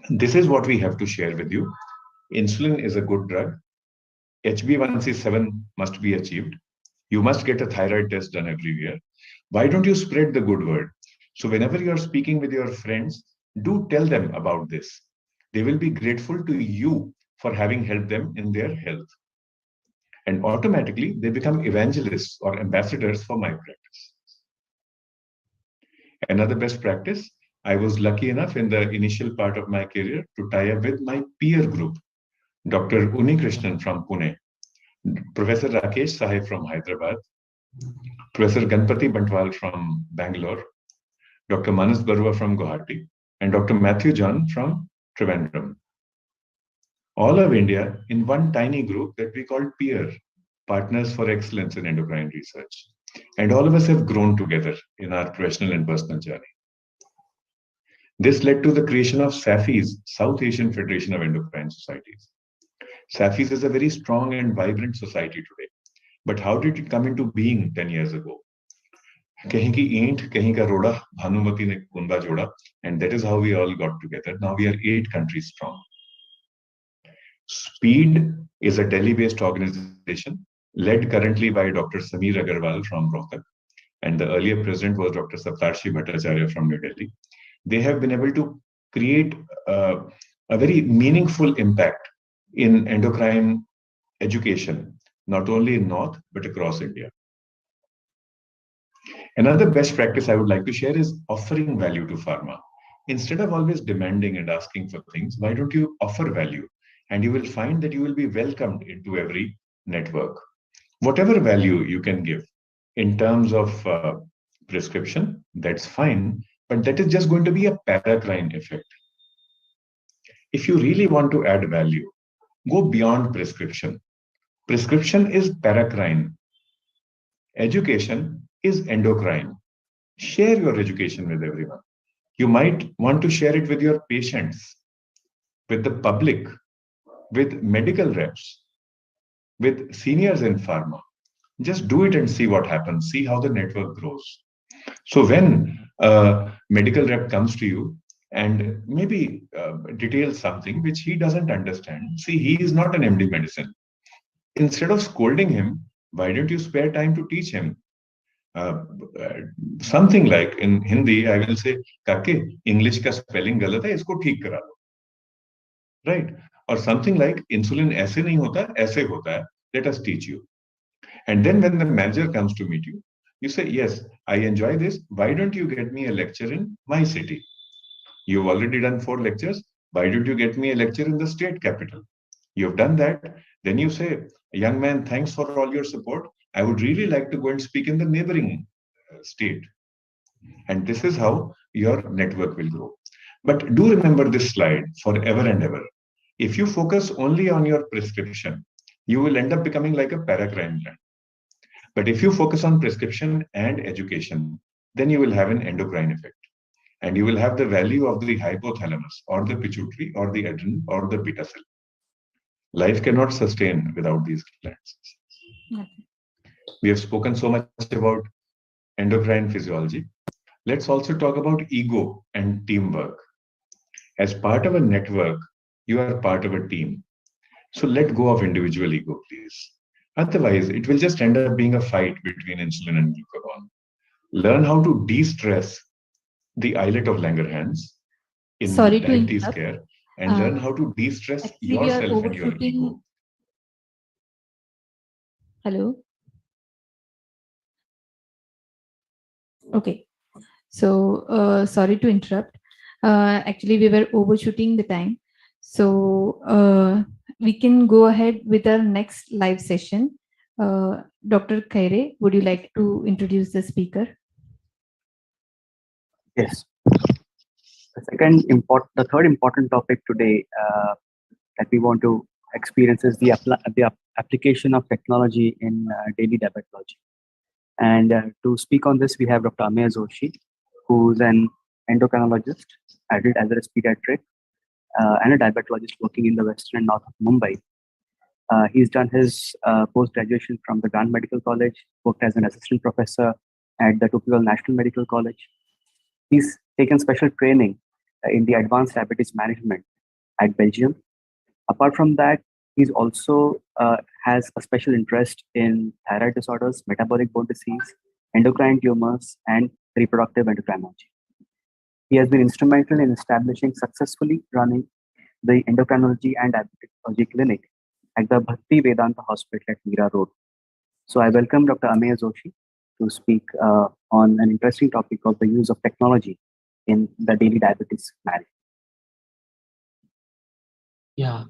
This is what we have to share with you. Insulin is a good drug. HbA1c7 must be achieved. You must get a thyroid test done every year. Why don't you spread the good word? So whenever you're speaking with your friends, do tell them about this. They will be grateful to you for having helped them in their health. And automatically they become evangelists or ambassadors for my practice. Another best practice, I was lucky enough in the initial part of my career to tie up with my peer group, Dr. Unikrishnan from Pune, Professor Rakesh Sahay from Hyderabad, Professor Ganpati Bantwal from Bangalore, Dr. Manas Barua from Guwahati, and Dr. Matthew John from Trivandrum. All of India in one tiny group that we called PEER, Partners for Excellence in Endocrine Research. And all of us have grown together in our professional and personal journey. This led to the creation of SAFI's, South Asian Federation of Endocrine Societies. SAFI's is a very strong and vibrant society today. But how did it come into being 10 years ago? Kahin ki eent, kahin ka roda, Bhanumati ne kunba joda, and that is how we all got together. Now we are 8 countries strong. SPEED is a Delhi-based organization led currently by Dr. Sameer Agarwal from Rohtak, and the earlier president was Dr. Saptarshi Bhattacharya from New Delhi. They have been able to create a very meaningful impact in endocrine education, not only in North, but across India. Another best practice I would like to share is offering value to pharma. Instead of always demanding and asking for things, why don't you offer value? And you will find that you will be welcomed into every network. Whatever value you can give in terms of prescription, that's fine, but that is just going to be a paracrine effect. If you really want to add value, go beyond prescription. Prescription is paracrine. Education is endocrine. Share your education with everyone. You might want to share it with your patients, with the public, with medical reps, with seniors in pharma. Just do it and see what happens. See how the network grows. So when a medical rep comes to you and maybe details something which he doesn't understand, see, he is not an MD medicine. Instead of scolding him, why don't you spare time to teach him? Something like in Hindi, I will say, "Kake, English ka spelling galat hai, isko theek kara lo." Right? Or something like, "Insulin aise nahi hota, aise hota hai. Let us teach you." And then when the manager comes to meet you, you say, "Yes, I enjoy this. Why don't you get me a lecture in my city? You've already done 4 lectures. Why don't you get me a lecture in the state capital?" You've done that. Then you say, "Young man, thanks for all your support. I would really like to go and speak in the neighboring state." And this is how your network will grow. But do remember this slide forever and ever. If you focus only on your prescription, you will end up becoming like a paracrine gland. But if you focus on prescription and education, then you will have an endocrine effect. And you will have the value of the hypothalamus or the pituitary or the adrenal or the beta cell. Life cannot sustain without these glands. We have spoken so much about endocrine physiology. Let's also talk about ego and teamwork. As part of a network, you are part of a team. So let go of individual ego, please. Otherwise, it will just end up being a fight between insulin and glucagon. Learn how to de-stress the islet of Langerhans in Sorry to diabetes interrupt. care and learn how to de-stress Actually, we are yourself and your ego. overshooting. Hello. Okay. So sorry to interrupt. Actually, we were overshooting the time. So we can go ahead with our next live session. Dr. Khaire, would you like to introduce the speaker? Yes. The third important topic today that we want to experience is the application of technology in daily diabetology. And to speak on this, we have Dr. Ameya Joshi, who's an endocrinologist, adult as well as pediatric, and a diabetologist working in the western and north of Mumbai. He's done his post-graduation from the Grand Medical College, worked as an assistant professor at the Tupelo National Medical College. He's taken special training in the advanced diabetes management at Belgium. Apart from that, he's also has a special interest in thyroid disorders, metabolic bone disease, endocrine tumors, and reproductive endocrinology. He has been instrumental in establishing successfully running the endocrinology and diabetology clinic at the Bhakti Vedanta Hospital at Mira Road. So I welcome Dr. Ameya Joshi to speak on an interesting topic of the use of technology in the daily diabetes management. Yeah,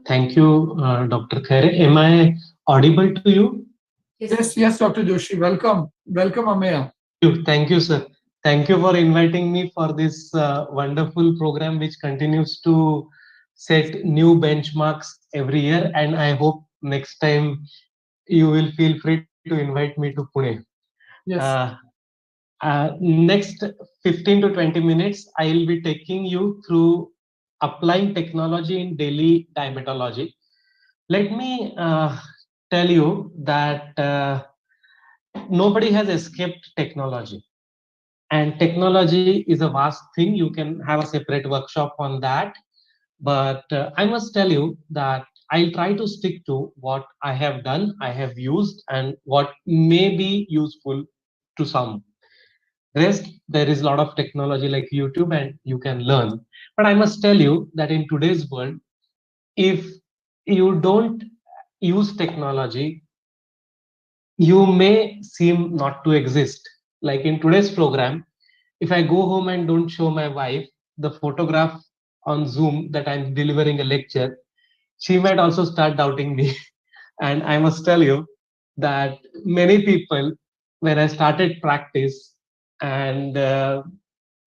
thank you, Dr. Khaire. Am I audible to you? Yes, Dr. Joshi. Welcome, Ameya. Thank you, sir. Thank you for inviting me for this wonderful program, which continues to set new benchmarks every year. And I hope next time you will feel free to invite me to Pune. Yes. Next 15 to 20 minutes, I will be taking you through applying technology in daily diabetology. Let me tell you that nobody has escaped technology. And technology is a vast thing. You can have a separate workshop on that. But I must tell you that I'll try to stick to what I have done, I have used, and what may be useful to some. Rest, there is a lot of technology like YouTube and you can learn. But I must tell you that in today's world, if you don't use technology, you may seem not to exist. Like in today's program, if I go home and don't show my wife the photograph on Zoom that I'm delivering a lecture, she might also start doubting me. And I must tell you that many people, when I started practice, and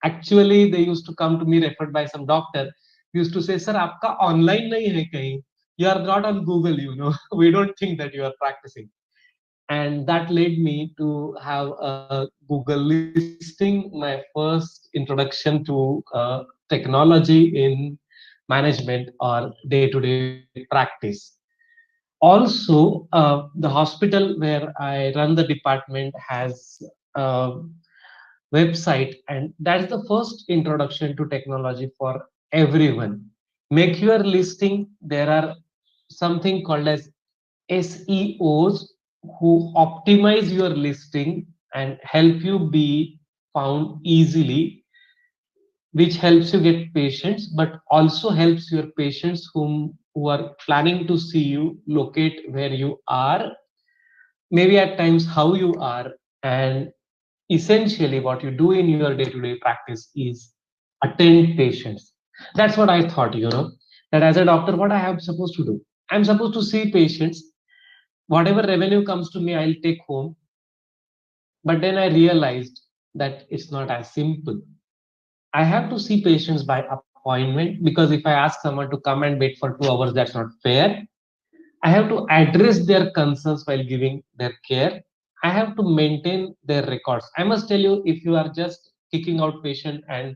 actually they used to come to me referred by some doctor, used to say, "Sir, aapka online nahi hai kahin. You are not on Google, you know. We don't think that you are practicing." And that led me to have a Google listing, my first introduction to technology in management or day-to-day practice. Also, the hospital where I run the department has a website, and that is the first introduction to technology for everyone. Make your listing. There are something called as SEOs who optimize your listing and help you be found easily, which helps you get patients, but also helps your patients who are planning to see you locate where you are, maybe at times how you are, and essentially what you do in your day-to-day practice is attend patients. That's what I thought, that as a doctor, what I am supposed to do. I'm supposed to see patients. Whatever revenue comes to me, I'll take home. But then I realized that it's not as simple. I have to see patients by appointment, because if I ask someone to come and wait for 2 hours, that's not fair. I have to address their concerns while giving their care. I have to maintain their records. I must tell you, if you are just kicking out patient and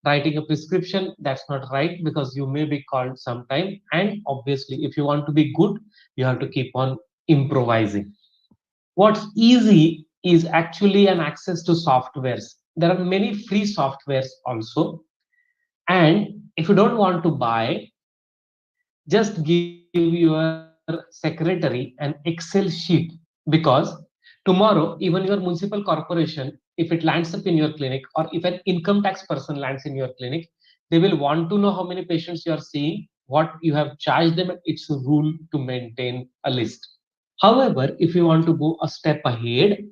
writing a prescription, that's not right, because you may be called sometime. And obviously, if you want to be good, you have to keep on improvising. What's easy is actually an access to softwares. There are many free softwares also. And if you don't want to buy, just give your secretary an Excel sheet, because tomorrow, even your municipal corporation, if it lands up in your clinic, or if an income tax person lands in your clinic, they will want to know how many patients you are seeing, what you have charged them. It's a rule to maintain a list. However, if you want to go a step ahead,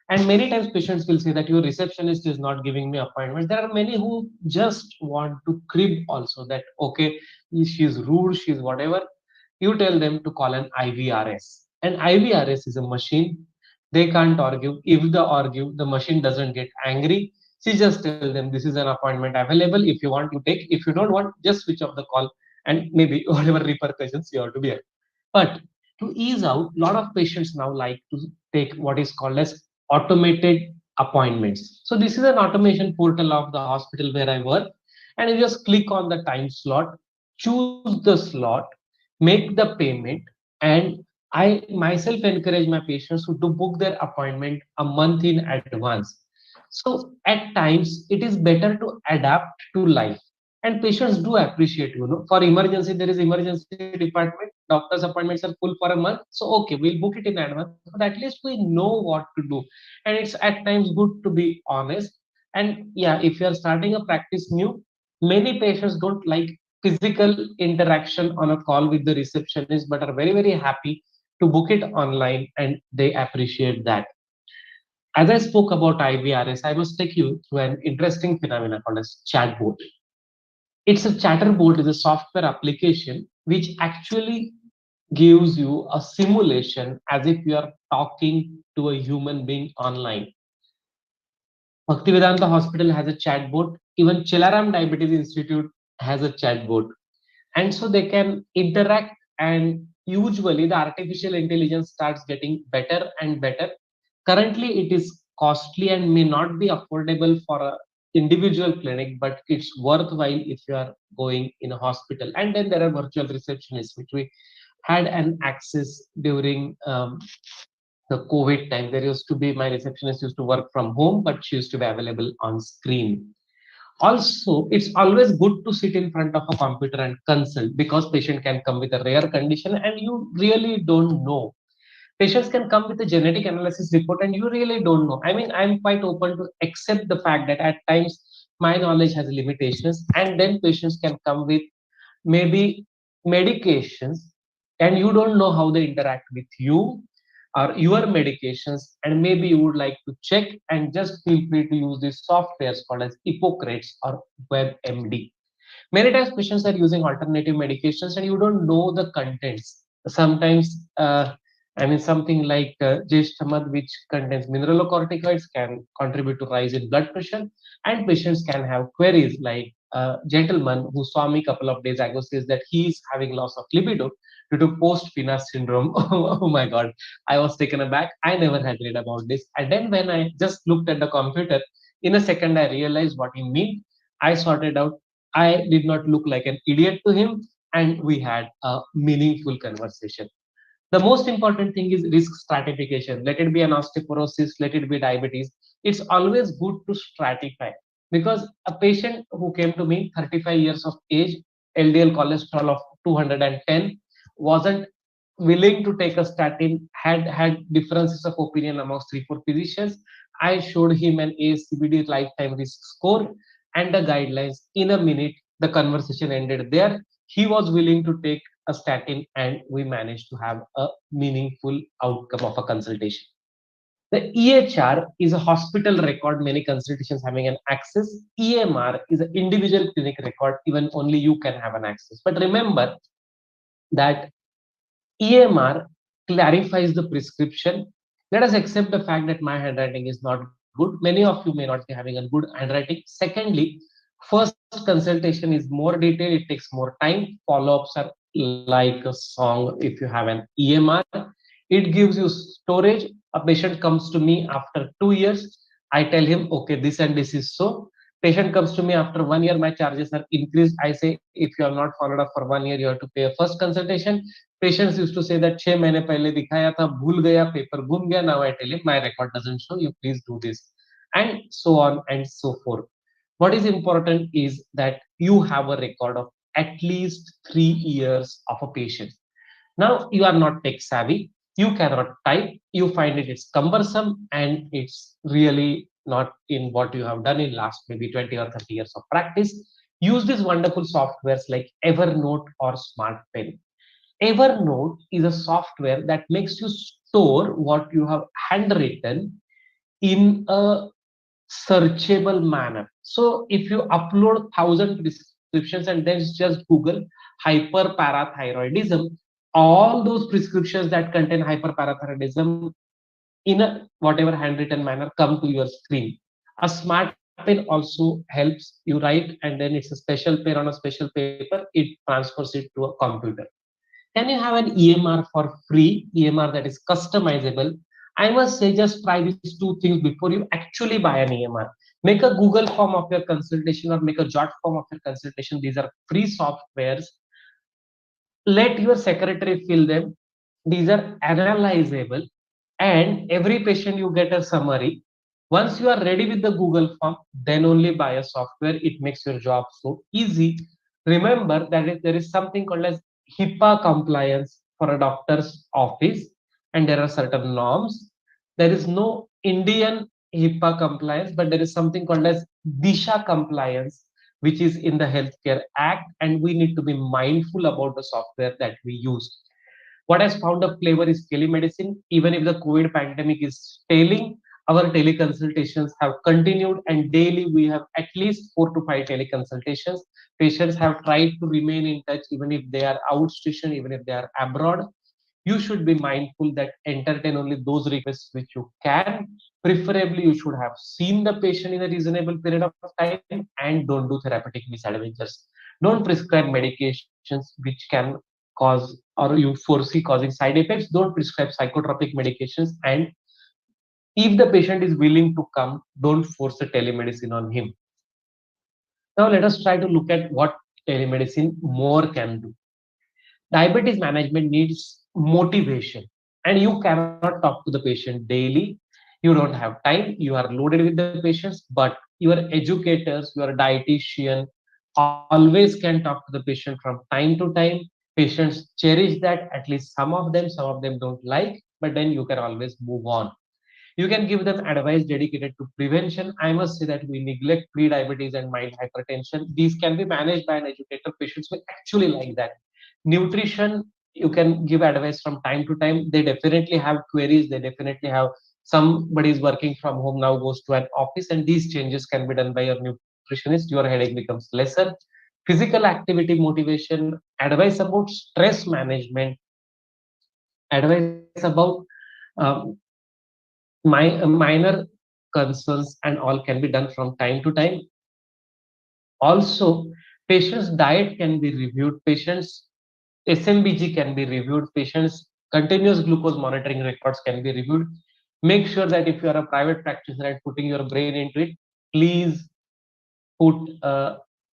and many times patients will say that your receptionist is not giving me appointments. There are many who just want to crib also that, okay, she's rude, she's whatever. You tell them to call an IVRS. An IVRS is a machine. They can't argue. If they argue, the machine doesn't get angry. She just tell them this is an appointment available. If you want, you take. If you don't want, just switch off the call, and maybe whatever repercussions you have to bear. But to ease out, a lot of patients now like to take what is called as automated appointments. So this is an automation portal of the hospital where I work, and you just click on the time slot. choose the slot, make the payment, and I myself encourage my patients to book their appointment a month in advance. So at times it is better to adapt to life, and patients do appreciate. For emergency, there is emergency department. Doctor's appointments are full for a month, so okay, we'll book it in advance. But at least we know what to do, and it's at times good to be honest. And yeah, if you are starting a practice new, many patients don't like physical interaction on a call with the receptionist, but are very, very happy to book it online, and they appreciate that. As I spoke about IVRS, I must take you through an interesting phenomenon called as chatbot. It's a chatterbot is a software application which actually gives you a simulation as if you are talking to a human being online. Bhaktivedanta Hospital has a chatbot. Even Chilaram Diabetes Institute has a chatbot, and so they can interact. And usually, the artificial intelligence starts getting better and better. Currently, it is costly and may not be affordable for a individual clinic, but it's worthwhile if you are going in a hospital. And then there are virtual receptionists, which we had an access during the COVID time. There used to be my receptionist used to work from home, but she used to be available on screen. Also, it's always good to sit in front of a computer and consult, because patient can come with a rare condition and you really don't know. Patients can come with a genetic analysis report and you really don't know. I mean, I'm quite open to accept the fact that at times my knowledge has limitations, and then patients can come with maybe medications, and you don't know how they interact with you or your medications, and maybe you would like to check, and just feel free to use these softwares called as Hippocrates or WebMD. Many times patients are using alternative medications and you don't know the contents. Sometimes, something like Jeshtamad, which contains mineralocorticoids, can contribute to rise in blood pressure, and patients can have queries like a gentleman who saw me a couple of days ago says that he is having loss of libido due to post-PNAS syndrome. Oh my God, I was taken aback. I never had read about this. And then when I just looked at the computer, in a second I realized what he meant. I sorted out. I did not look like an idiot to him, and we had a meaningful conversation. The most important thing is risk stratification. Let it be an osteoporosis, let it be diabetes. It's always good to stratify, because a patient who came to me, 35 years of age, LDL cholesterol of 210, wasn't willing to take a statin, had differences of opinion amongst 3 4 physicians. I showed him an ASCBD lifetime risk score and the guidelines. In a minute, the conversation ended there. He was willing to take a statin, and we managed to have a meaningful outcome of a consultation. The EHR is a hospital record, many consultations having an access. EMR is an individual clinic record, even only you can have an access. But remember that EMR clarifies the prescription. Let us accept the fact that my handwriting is not good. Many of you may not be having a good handwriting. Secondly, first consultation is more detailed, it takes more time. Follow-ups are like a song if you have an EMR. It gives you storage. A patient comes to me after 2 years. I tell him, okay, this and this is so. Patient comes to me after 1 year, my charges are increased. I say, if you have not followed up for 1 year, you have to pay a first consultation. Patients used to say that 6 महीने पहले दिखाया था, भूल गया, paper घूम गया. Now I tell him my record doesn't show, you please do this, and so on and so forth. What is important is that you have a record of at least 3 years of a patient. Now you are not tech savvy, you cannot type, you find it's cumbersome, and it's really not in what you have done in last maybe 20 or 30 years of practice. Use these wonderful softwares like Evernote or SmartPen. Evernote is a software that makes you store what you have handwritten in a searchable manner. So if you upload 1,000 prescriptions and then just Google hyperparathyroidism, all those prescriptions that contain hyperparathyroidism in a whatever handwritten manner come to your screen. A smart pen also helps you write, and then it's a special pen on a special paper. It transfers it to a computer. Can you have an EMR for free, EMR that is customizable? I must say, just try these two things before you actually buy an EMR. Make a Google form of your consultation or make a Jot form of your consultation. These are free softwares Let your secretary fill them. These are analyzable, and every patient you get a summary. Once you are ready with the Google form, then only buy a software. It makes your job so easy. Remember that there is something called as HIPAA compliance for a doctor's office, and there are certain norms. There is no Indian HIPAA compliance, but there is something called as DISHA compliance, which is in the Healthcare Act, and we need to be mindful about the software that we use. What has found a flavor is telemedicine. Even if the COVID pandemic is tailing, our teleconsultations have continued, and daily we have at least 4 to 5 teleconsultations. Patients have tried to remain in touch even if they are outstation, even if they are abroad. You should be mindful that entertain only those requests which you can. Preferably, you should have seen the patient in a reasonable period of time, and don't do therapeutic misadventures. Don't prescribe medications which can cause or you foresee causing side effects. Don't prescribe psychotropic medications. And if the patient is willing to come, don't force a telemedicine on him. Now, let us try to look at what telemedicine more can do. Diabetes management needs motivation, and you cannot talk to the patient daily. You don't have time, you are loaded with the patients, but your educators, your dietitian always can talk to the patient from time to time. Patients cherish that. At least some of them don't like, but then you can always move on. You can give them advice dedicated to prevention. I must say that we neglect pre-diabetes and mild hypertension. These can be managed by an educator. Patients will actually like that. Nutrition, you can give advice from time to time. They definitely have queries. They definitely have somebody is working from home now, goes to an office, and these changes can be done by your nutritionist. Your headache becomes lesser. Physical activity motivation, advice about stress management, advice about um, minor concerns and all can be done from time to time. Also, patients' diet can be reviewed, patients' SMBG can be reviewed, patients' continuous glucose monitoring records can be reviewed. Make sure that if you are a private practitioner and putting your brain into it, please put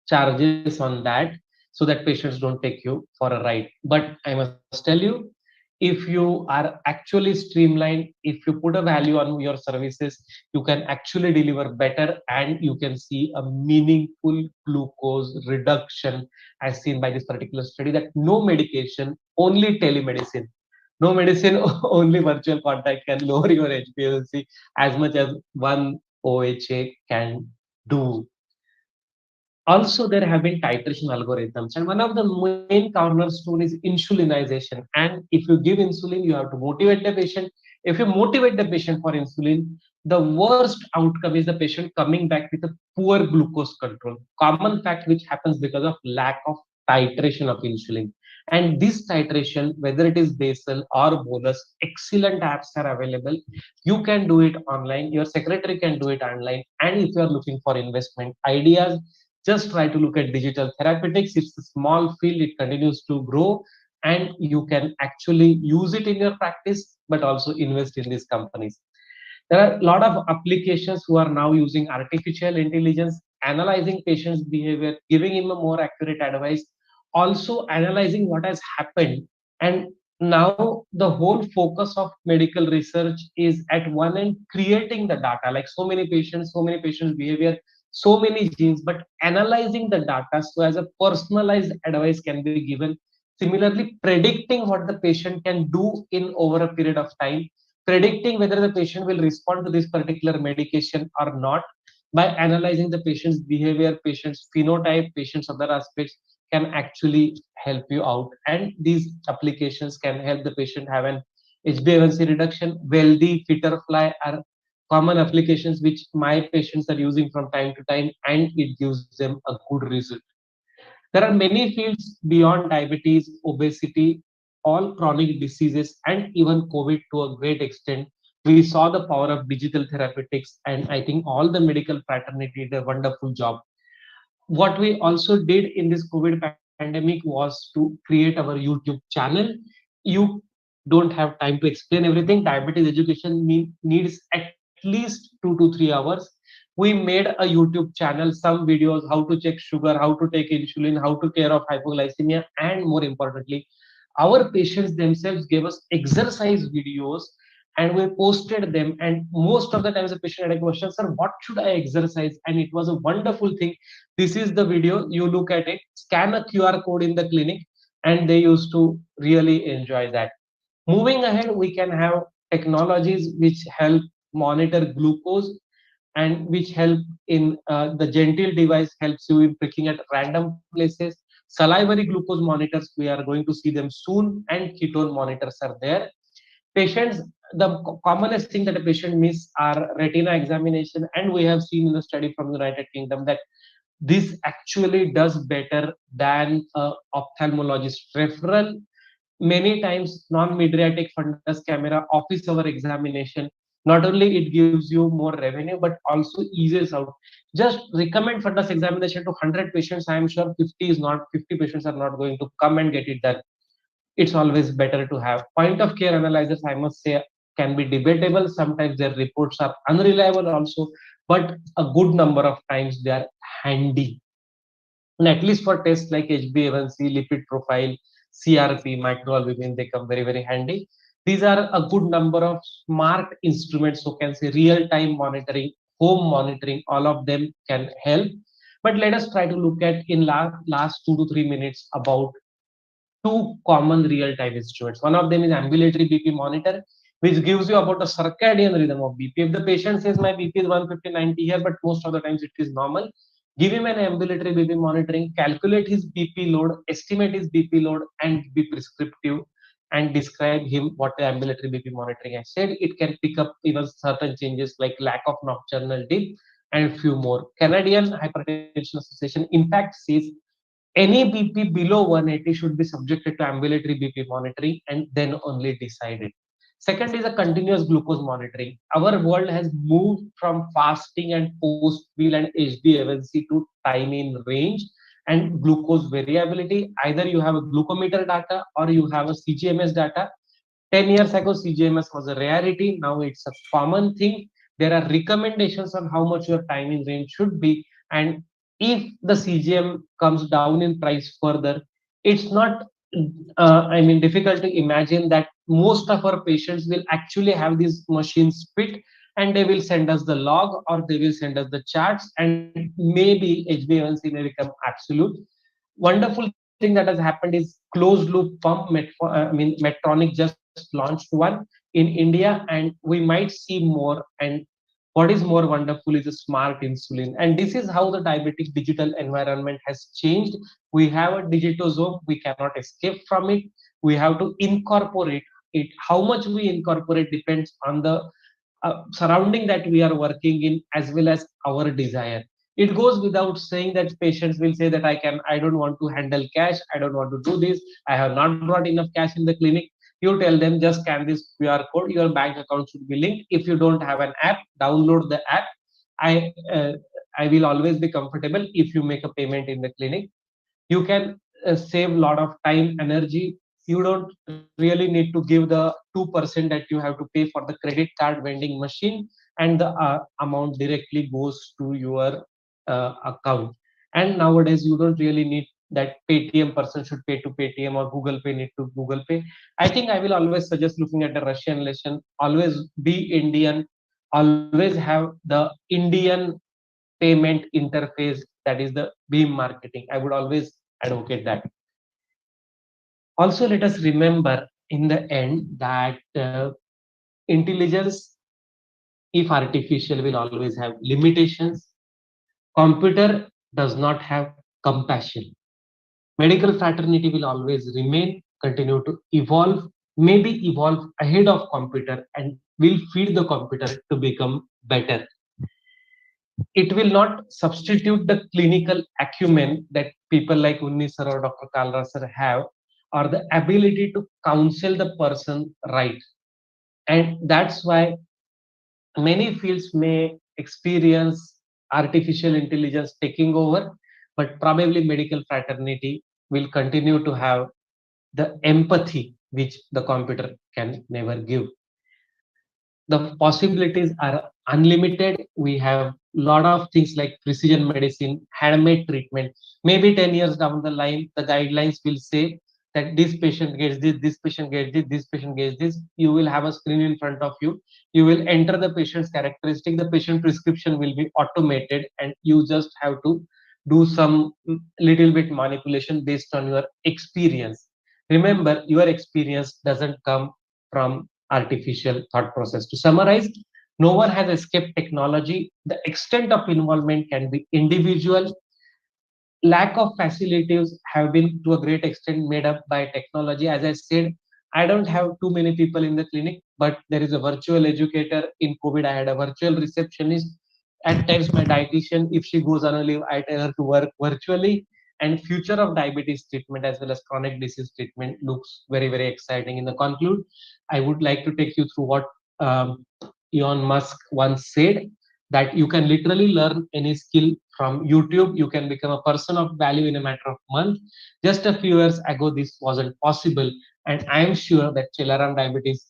charges on that so that patients don't take you for a ride. But I must tell you, if you are actually streamlined, if you put a value on your services, you can actually deliver better, and you can see a meaningful glucose reduction as seen by this particular study. That no medication, only telemedicine. No medicine, only virtual contact can lower your HbA1c as much as one OHA can do. Also, there have been titration algorithms, and one of the main cornerstone is insulinization. And if you give insulin, you have to motivate the patient. If you motivate the patient for insulin, the worst outcome is the patient coming back with a poor glucose control. Common fact which happens because of lack of titration of insulin. And this titration, whether it is basal or bolus, excellent apps are available. You can do it online. Your secretary can do it online. And if you are looking for investment ideas, just try to look at digital therapeutics. It's a small field, it continues to grow, and you can actually use it in your practice, but also invest in these companies. There are a lot of applications who are now using artificial intelligence, analyzing patients' behavior, giving him a more accurate advice, also analyzing what has happened. And now the whole focus of medical research is at one end creating the data, like so many patients' behavior, so many genes, but analyzing the data so as a personalized advice can be given. Similarly, predicting what the patient can do in over a period of time, predicting whether the patient will respond to this particular medication or not by analyzing the patient's behavior, patient's phenotype, patient's other aspects can actually help you out. And these applications can help the patient have an HbA1c reduction. Wealthy, fitter fly are common applications which my patients are using from time to time, and it gives them a good result. There are many fields beyond diabetes, obesity, all chronic diseases, and even COVID to a great extent. We saw the power of digital therapeutics, and I think all the medical fraternity did a wonderful job. What we also did in this COVID pandemic was to create our YouTube channel. You don't have time to explain everything. Diabetes education needs at least 2 to 3 hours. We made a YouTube channel, some videos, how to check sugar, how to take insulin, how to care of hypoglycemia, and more importantly, our patients themselves gave us exercise videos and we posted them. And most of the times the patient had a question, sir, what should I exercise? And it was a wonderful thing. This is the video, you look at it, scan a QR code in the clinic, and they used to really enjoy that. Moving ahead, we can have technologies which help monitor glucose and which help in the gentle device helps you in pricking at random places. Salivary glucose monitors, we are going to see them soon, and ketone monitors are there. Patients, the commonest thing that a patient miss are retina examination, and we have seen in a study from the United Kingdom that this actually does better than a ophthalmologist referral. Many times non-mydriatic fundus camera office hour examination, not only it gives you more revenue but also eases out. Just recommend fundus examination to 100 patients, I am sure 50 patients are not going to come and get it done. It's always better to have point of care analyzers, I must say, can be debatable. Sometimes their reports are unreliable also, but a good number of times they are handy. And at least for tests like HbA1c, lipid profile, CRP, microalbumin, they come very, very handy. These are a good number of smart instruments, so can say real-time monitoring, home monitoring, all of them can help. But let us try to look at in last 2 to 3 minutes about two common real-time instruments. One of them is ambulatory BP monitor, which gives you about a circadian rhythm of BP. If the patient says my BP is 150/90 here, but most of the times it is normal, give him an ambulatory BP monitoring, calculate his BP load, estimate his BP load, and be prescriptive and describe him what the ambulatory BP monitoring I said. It can pick up even certain changes like lack of nocturnal dip and few more. Canadian Hypertension Association in fact says any BP below 180 should be subjected to ambulatory BP monitoring and then only decided. Second is a continuous glucose monitoring. Our world has moved from fasting and post meal and HbA1c to time in range and glucose variability. Either you have a glucometer data or you have a CGMS data. 10 years ago, CGMS was a rarity. Now it's a common thing. There are recommendations on how much your time in range should be. And if the CGM comes down in price further, it's not, I mean, difficult to imagine that most of our patients will actually have these machines fit and they will send us the log or they will send us the charts and maybe HbA1c may become absolute. Wonderful thing that has happened is closed loop pump. Medtronic just launched one in India, and we might see more. And what is more wonderful is a smart insulin. And this is how the diabetic digital environment has changed. We have a digitosome, we cannot escape from it. We have to incorporate it. How much we incorporate depends on the surrounding that we are working in as well as our desire. It goes without saying that patients will say that I don't want to handle cash, I don't want to do this, I have not brought enough cash in the clinic. You tell them just scan this QR code, your bank account should be linked. If you don't have an app, download the app. I i will always be comfortable if you make a payment in the clinic. You can save a lot of time, energy. You don't really need to give the 2% that you have to pay for the credit card vending machine, and the amount directly goes to your account. And nowadays you don't really need that Paytm person should pay to Paytm or Google Pay need to Google Pay. I think I will always suggest looking at the Russian lesson. Always be Indian, always have the Indian payment interface, that is the beam marketing. I would always advocate that. Also, let us remember in the end that intelligence, if artificial, will always have limitations. Computer does not have compassion. Medical fraternity will always remain, continue to evolve, maybe evolve ahead of computer and will feed the computer to become better. It will not substitute the clinical acumen that people like Unni sir or Dr. Kalra sir have, or the ability to counsel the person right. And that's why many fields may experience artificial intelligence taking over, but probably medical fraternity will continue to have the empathy which the computer can never give. The possibilities are unlimited. We have lot of things like precision medicine, handmade treatment. Maybe 10 years down the line, the guidelines will say that this patient gets this patient gets this patient gets this. You will have a screen in front of you. You will enter the patient's characteristic. The patient prescription will be automated, and you just have to do some little bit manipulation based on your experience. Remember, your experience doesn't come from artificial thought process. To summarize, no one has escaped technology. The extent of involvement can be individual. Lack of facilities have been to a great extent made up by technology. As I said, I don't have too many people in the clinic, but there is a virtual educator. In COVID, I had a virtual receptionist. At times, my dietitian, if she goes on a leave, I tell her to work virtually. And future of diabetes treatment as well as chronic disease treatment looks very, very exciting. In the conclude, I would like to take you through what Elon Musk once said, that you can literally learn any skill from YouTube. You can become a person of value in a matter of months. Just a few years ago, this wasn't possible. And I am sure that Chilaram Diabetes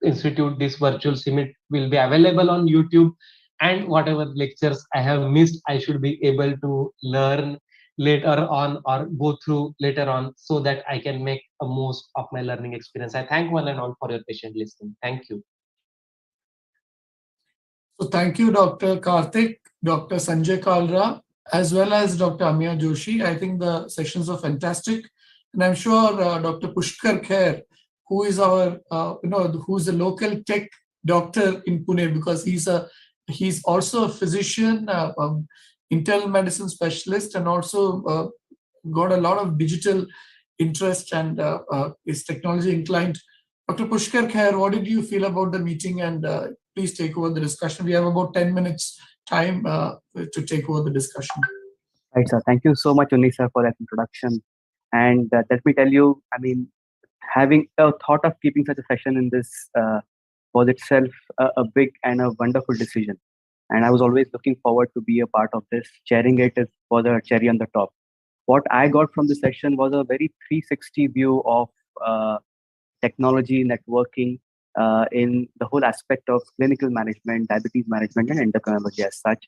Institute, this virtual summit will be available on YouTube. And whatever lectures I have missed, I should be able to learn later on or go through later on so that I can make a most of my learning experience. I thank one and all for your patient listening. Thank you. So thank you, Dr. Karthik, Dr. Sanjay Kalra, as well as Dr. Ameya Joshi. I think the sessions are fantastic. And I'm sure Dr. Pushkar Kher, who is our, who's a local tech doctor in Pune, because he's also a physician, internal medicine specialist, and also got a lot of digital interest and is technology inclined. Dr. Pushkar Kher, what did you feel about the meeting? And please take over the discussion. We have about 10 minutes time to take over the discussion. Right, sir. Thank you so much, Unisa, for that introduction. And let me tell you, I mean, having a thought of keeping such a session in this was itself a big and a wonderful decision. And I was always looking forward to be a part of this. Chairing it was a cherry on the top. What I got from the session was a very 360 view of technology, networking, in the whole aspect of clinical management, diabetes management, and endocrinology as such.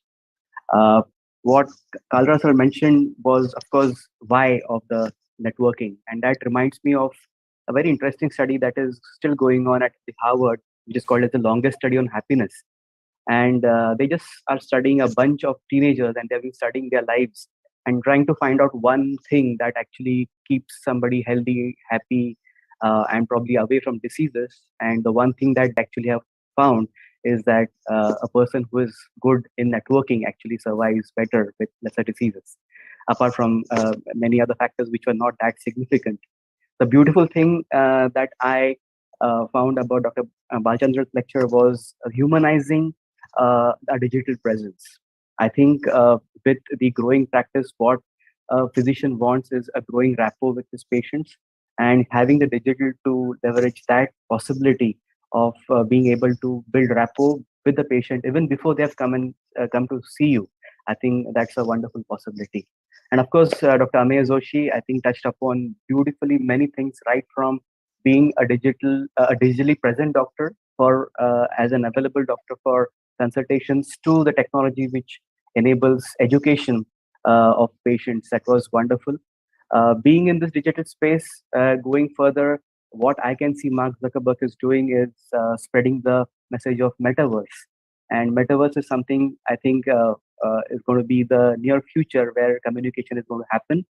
What Kalra sir mentioned was, of course, why of the networking. And that reminds me of a very interesting study that is still going on at the Harvard, which is called as the longest study on happiness. And they just are studying a bunch of teenagers, and they've been studying their lives and trying to find out one thing that actually keeps somebody healthy, happy, and probably away from diseases. And the one thing that they actually have found is that a person who is good in networking actually survives better with lesser diseases, apart from many other factors which were not that significant. The beautiful thing that I found about Dr. Balachandran's lecture was humanizing a digital presence. I think with the growing practice, what a physician wants is a growing rapport with his patients, and having the digital to leverage that possibility of being able to build rapport with the patient even before they have come to see you. I think that's a wonderful possibility. And of course, Dr. Ameya Joshi, I think, touched upon beautifully many things, right from being a digitally present doctor for as an available doctor for consultations, to the technology which enables education of patients. That was wonderful. Being in this digital space, going further, what I can see Mark Zuckerberg is doing is spreading the message of metaverse. And metaverse is something I think is going to be the near future where communication is going to happen.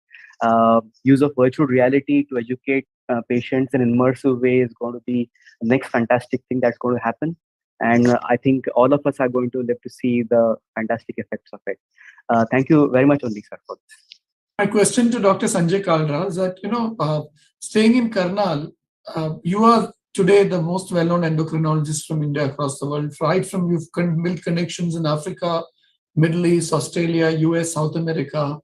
Use of virtual reality to educate patients in an immersive way is going to be the next fantastic thing that's going to happen. And I think all of us are going to live to see the fantastic effects of it. Thank you very much, Only sir, for this. My question to Dr. Sanjay Kaldra is that, staying in Karnal, you are today the most well-known endocrinologist from India across the world, right from you've built connections in Africa, Middle East, Australia, US, South America.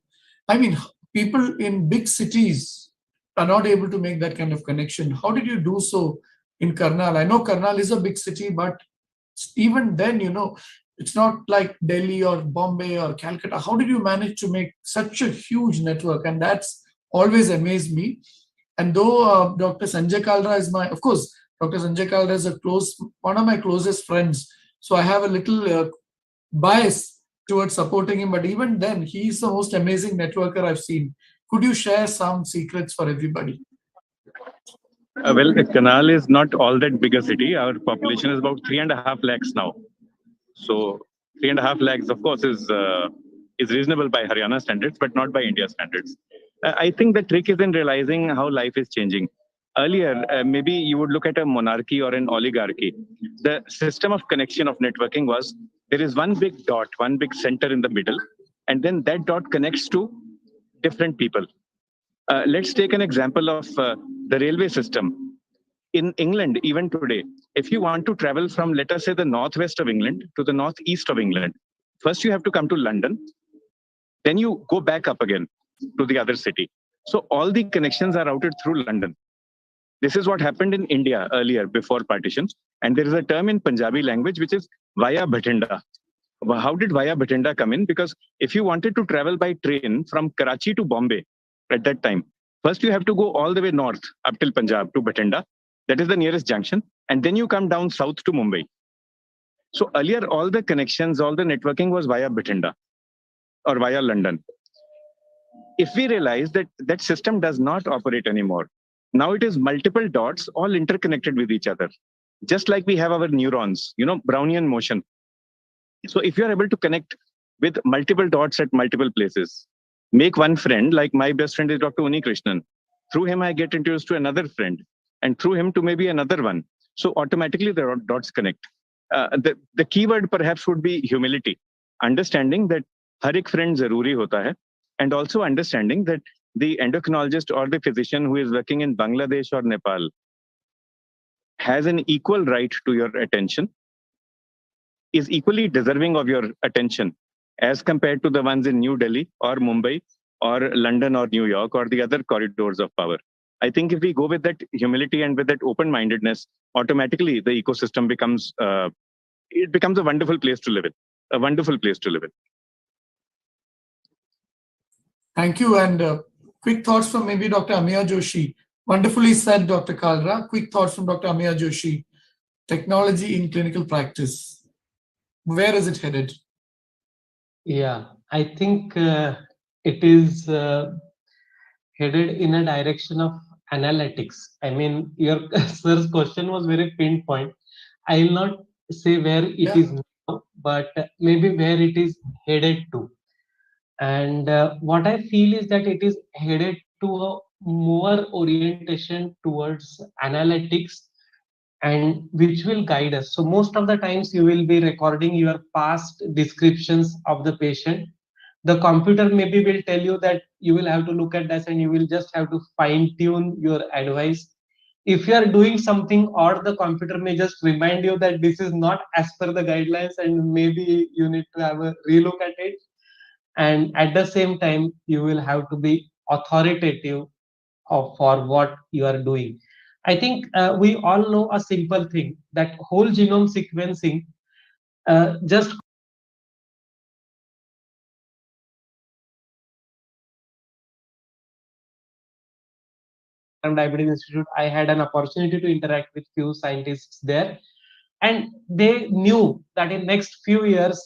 I mean, people in big cities are not able to make that kind of connection. How did you do so in Karnal? I know Karnal is a big city, but even then, it's not like Delhi or Bombay or Calcutta. How did you manage to make such a huge network? And that's always amazed me. And though Dr. Sanjay Kaldra is of course, Dr. Sanjay Kaldra is one of my closest friends. So I have a little bias towards supporting him, but even then, he's the most amazing networker I've seen. Could you share some secrets for everybody? Well, Kanal is not all that big a city. Our population is about 3.5 lakhs now. So 3.5 lakhs, of course, is reasonable by Haryana standards, but not by India standards. I think the trick is in realizing how life is changing. Earlier, maybe you would look at a monarchy or an oligarchy. The system of connection of networking was there is one big dot, one big center in the middle, and then that dot connects to different people. Let's take an example of the railway system. In England, even today, if you want to travel from, let us say, the northwest of England to the northeast of England, first you have to come to London, then you go back up again to the other city. So all the connections are routed through London. This is what happened in India earlier, before partition. And there is a term in Punjabi language which is via Bhatinda. How did via Bhatinda come in? Because if you wanted to travel by train from Karachi to Bombay at that time, first you have to go all the way north up till Punjab to Bhatinda. That is the nearest junction. And then you come down south to Mumbai. So earlier, all the connections, all the networking was via Bhatinda or via London. If we realize that that system does not operate anymore, now it is multiple dots all interconnected with each other. Just like we have our neurons, Brownian motion. So if you're able to connect with multiple dots at multiple places, make one friend, like my best friend is Dr. Uni Krishnan. Through him, I get introduced to another friend, and through him to maybe another one. So automatically the dots connect. The keyword perhaps would be humility, understanding that har ek friend zaruri hota hai, and also understanding that the endocrinologist or the physician who is working in Bangladesh or Nepal has an equal right to your attention, is equally deserving of your attention as compared to the ones in New Delhi or Mumbai or London or New York or the other corridors of power. I think if we go with that humility and with that open-mindedness, automatically the ecosystem becomes a wonderful place to live in. A wonderful place to live in. Thank you. And quick thoughts from maybe Dr. Ameya Joshi. Wonderfully said, Dr. Kaldra. Quick thoughts from Dr. Ameya Joshi. Technology in clinical practice. Where is it headed? Yeah, I think it is headed in a direction of analytics. I mean, your sir's question was very pinpoint. I will not say where it is now, but maybe where it is headed to. And what I feel is that it is headed to a more orientation towards analytics, and which will guide us. So most of the times you will be recording your past descriptions of the patient. The computer maybe will tell you that you will have to look at this and you will just have to fine tune your advice. If you are doing something odd, the computer may just remind you that this is not as per the guidelines and maybe you need to have a relook at it. And at the same time, you will have to be authoritative for what you are doing. I think we all know a simple thing, that whole genome sequencing just Diabetes Institute, I had an opportunity to interact with few scientists there, and they knew that in next few years,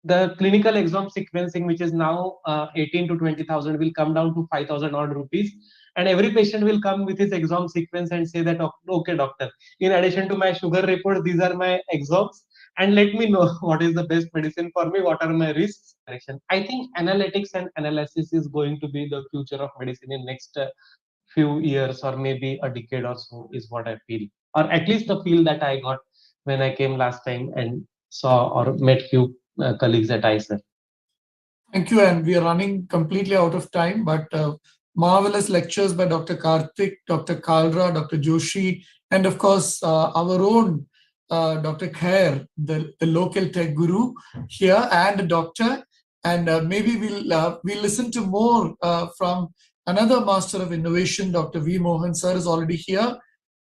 the clinical exome sequencing, which is now 18 to 20,000, will come down to 5,000 odd rupees. And every patient will come with his exome sequence and say that, okay, doctor, in addition to my sugar report, these are my exomes, and let me know what is the best medicine for me, what are my risks. I think analytics and analysis is going to be the future of medicine in next few years, or maybe a decade or so, is what I feel, or at least the feel that I got when I came last time and saw or met few colleagues at ICER. Thank you. And we are running completely out of time, but marvelous lectures by Dr. Karthik, Dr. Kaldra, Dr. Joshi, and of course, our own Dr. Khair, the local tech guru here, and a doctor. And maybe we'll listen to more from another master of innovation, Dr. V. Mohan sir is already here.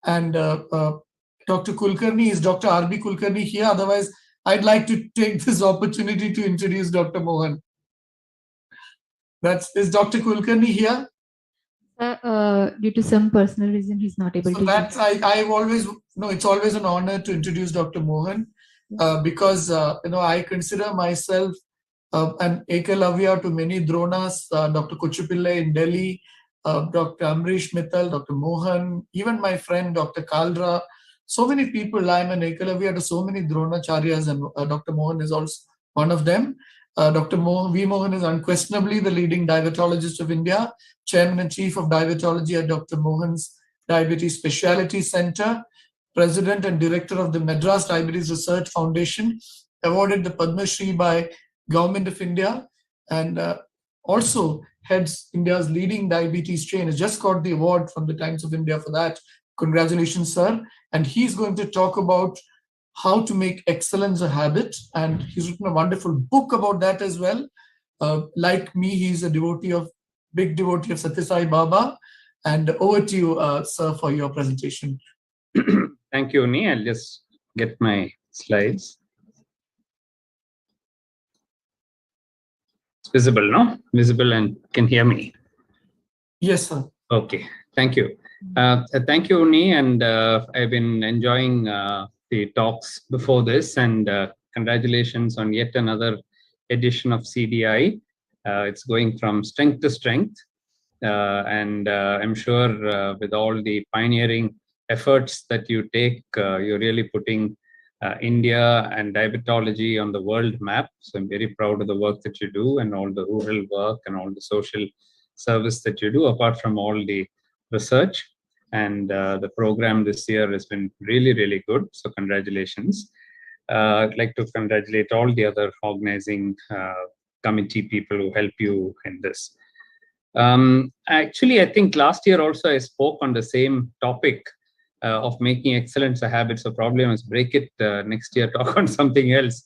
And Dr. Kulkarni, is Dr. R.B. Kulkarni here? Otherwise, I'd like to take this opportunity to introduce Dr. Mohan. Is Dr. Kulkarni here? Due to some personal reason, he's not able to. That's I've always it's always an honor to introduce Dr. Mohan. because I consider myself an Ekalavya to many Dronas, Dr. Kuchupille in Delhi, Dr. Amrish Mittal, Dr. Mohan, even my friend Dr. Kaldra. So many people, I'm an Ekalavya to so many Dronacharyas, and Dr. Mohan is also one of them. Dr. V. Mohan is unquestionably the leading diabetologist of India, Chairman and Chief of Diabetology at Dr. Mohan's Diabetes Specialty Center, President and Director of the Madras Diabetes Research Foundation, awarded the Padma Shri by Government of India, and also heads India's leading diabetes chain. Has just got the award from the Times of India for that. Congratulations, sir. And he's going to talk about how to make excellence a habit, and he's written a wonderful book about that as well. Like me, he's a big devotee of Satya Sai Baba. And over to you, sir, for your presentation. Thank you, Uni. I'll just get my slides. It's visible, no? Visible and can hear me. Yes, sir. Okay, thank you. Thank you, Uni. And I've been enjoying the talks before this, and congratulations on yet another edition of CDI. It's going from strength to strength. And I'm sure with all the pioneering efforts that you take, you're really putting India and diabetology on the world map. So I'm very proud of the work that you do, and all the rural work and all the social service that you do, apart from all the research. And the program this year has been really, really good. So congratulations. I'd like to congratulate all the other organizing committee people who help you in this. Actually, I think last year also I spoke on the same topic of making excellence a habit. So probably I must break it next year, talk on something else.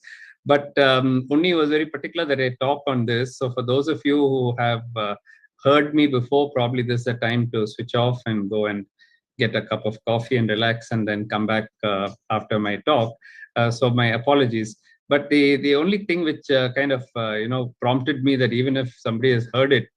But Unni was very particular that I talk on this. So for those of you who have heard me before, probably this is the time to switch off and go and get a cup of coffee and relax, and then come back after my talk. So my apologies. But the only thing which kind of prompted me that even if somebody has heard it,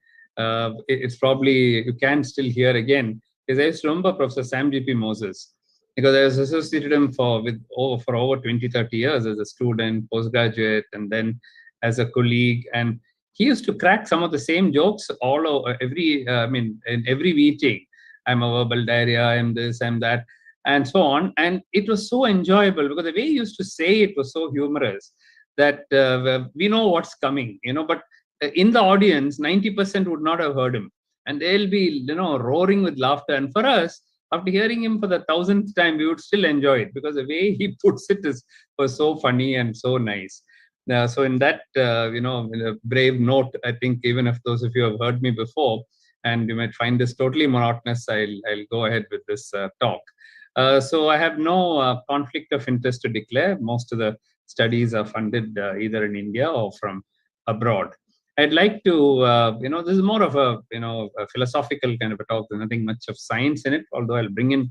it's probably you can still hear again, is I used to remember Professor Sam G.P. Moses, because I was associated him for over 20, 30 years as a student, postgraduate, and then as a colleague. And he used to crack some of the same jokes all over in every meeting. I'm a verbal diarrhea, I'm this, I'm that, and so on. And it was so enjoyable because the way he used to say it was so humorous that we know what's coming, but in the audience, 90% would not have heard him, and they'll be, roaring with laughter. And for us, after hearing him for the 1000th time, we would still enjoy it because the way he puts it was so funny and so nice. So in that, brave note, I think even if those of you have heard me before, and you might find this totally monotonous, I'll go ahead with this talk. So I have no conflict of interest to declare. Most of the studies are funded either in India or from abroad. I'd like to, this is more of a philosophical kind of a talk. There's nothing much of science in it, although I'll bring in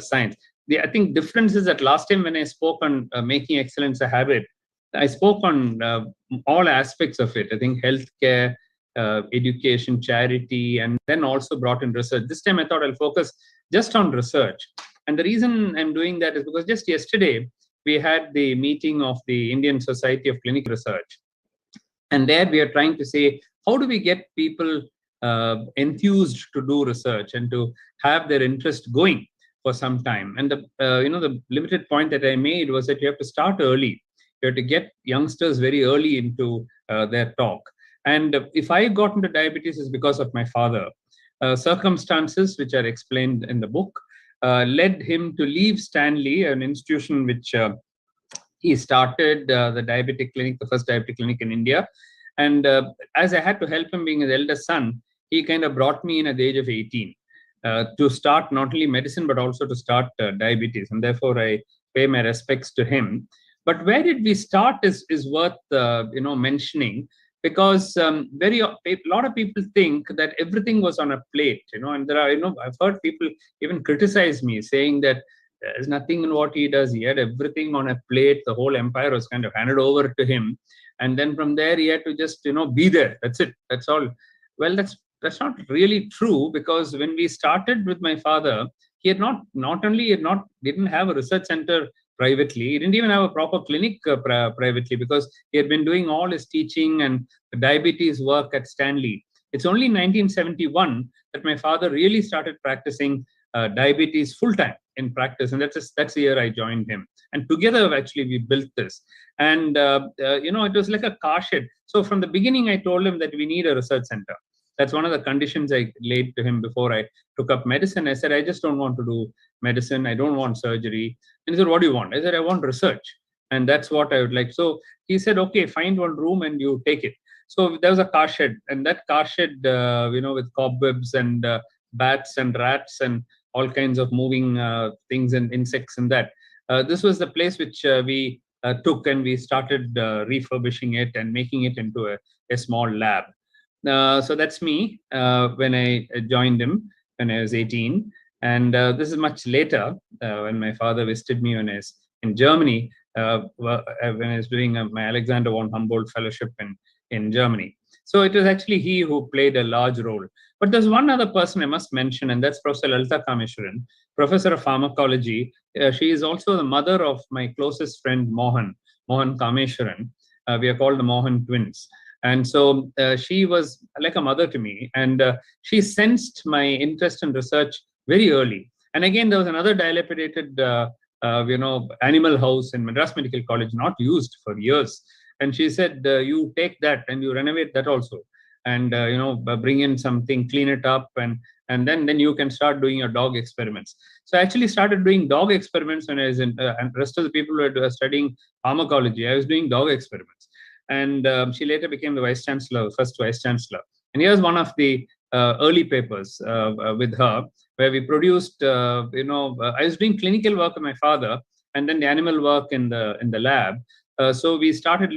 science. I think difference is that last time when I spoke on making excellence a habit, I spoke on all aspects of it. I think healthcare, education, charity, and then also brought in research. This time I thought I'll focus just on research. And the reason I'm doing that is because just yesterday, we had the meeting of the Indian Society of Clinical Research. And there we are trying to say, how do we get people enthused to do research and to have their interest going for some time? And the limited point that I made was that you have to start early. You have to get youngsters very early into their talk. And if I got into diabetes, is because of my father. Circumstances which are explained in the book led him to leave Stanley, an institution which he started the diabetic clinic, the first diabetic clinic in India. And as I had to help him being his eldest son, he kind of brought me in at the age of 18 to start not only medicine, but also to start diabetes. And therefore, I pay my respects to him. But where did we start is worth mentioning, because a lot of people think that everything was on a plate, and there are, I've heard people even criticize me saying that there's nothing in what he does. He had everything on a plate. The whole empire was kind of handed over to him. And then from there, he had to just, be there. That's it. That's all. Well, that's not really true, because when we started with my father, he had didn't have a research center privately. He didn't even have a proper clinic privately, because he had been doing all his teaching and diabetes work at Stanley. It's only 1971 that my father really started practicing diabetes full-time in practice, and that's the year I joined him. And together, actually, we built this. And it was like a car shed. So from the beginning, I told him that we need a research center. That's one of the conditions I laid to him before I took up medicine. I said, I just don't want to do medicine. I don't want surgery. And he said, what do you want? I said, I want research. And that's what I would like. So he said, okay, find one room and you take it. So there was a car shed, and that car shed, with cobwebs and bats and rats and all kinds of moving things and insects in that. This was the place which we took, and we started refurbishing it and making it into a small lab. So that's me when I joined him when I was 18. And this is much later when my father visited me when I was in Germany, when I was doing my Alexander von Humboldt fellowship in Germany. So it was actually he who played a large role. But there's one other person I must mention, and that's Professor Lalita Kameshwaran, professor of pharmacology. She is also the mother of my closest friend, Mohan Kameshwaran. We are called the Mohan twins. And so she was like a mother to me, and she sensed my interest in research very early. And again, there was another dilapidated, animal house in Madras Medical College, not used for years. And she said, you take that and you renovate that also, and bring in something, clean it up, and then you can start doing your dog experiments. So I actually started doing dog experiments when I was in, and the rest of the people were studying pharmacology. I was doing dog experiments. And she later became the first vice chancellor. And here's one of the early papers with her, where we produced, I was doing clinical work with my father, and then the animal work in the lab. So we started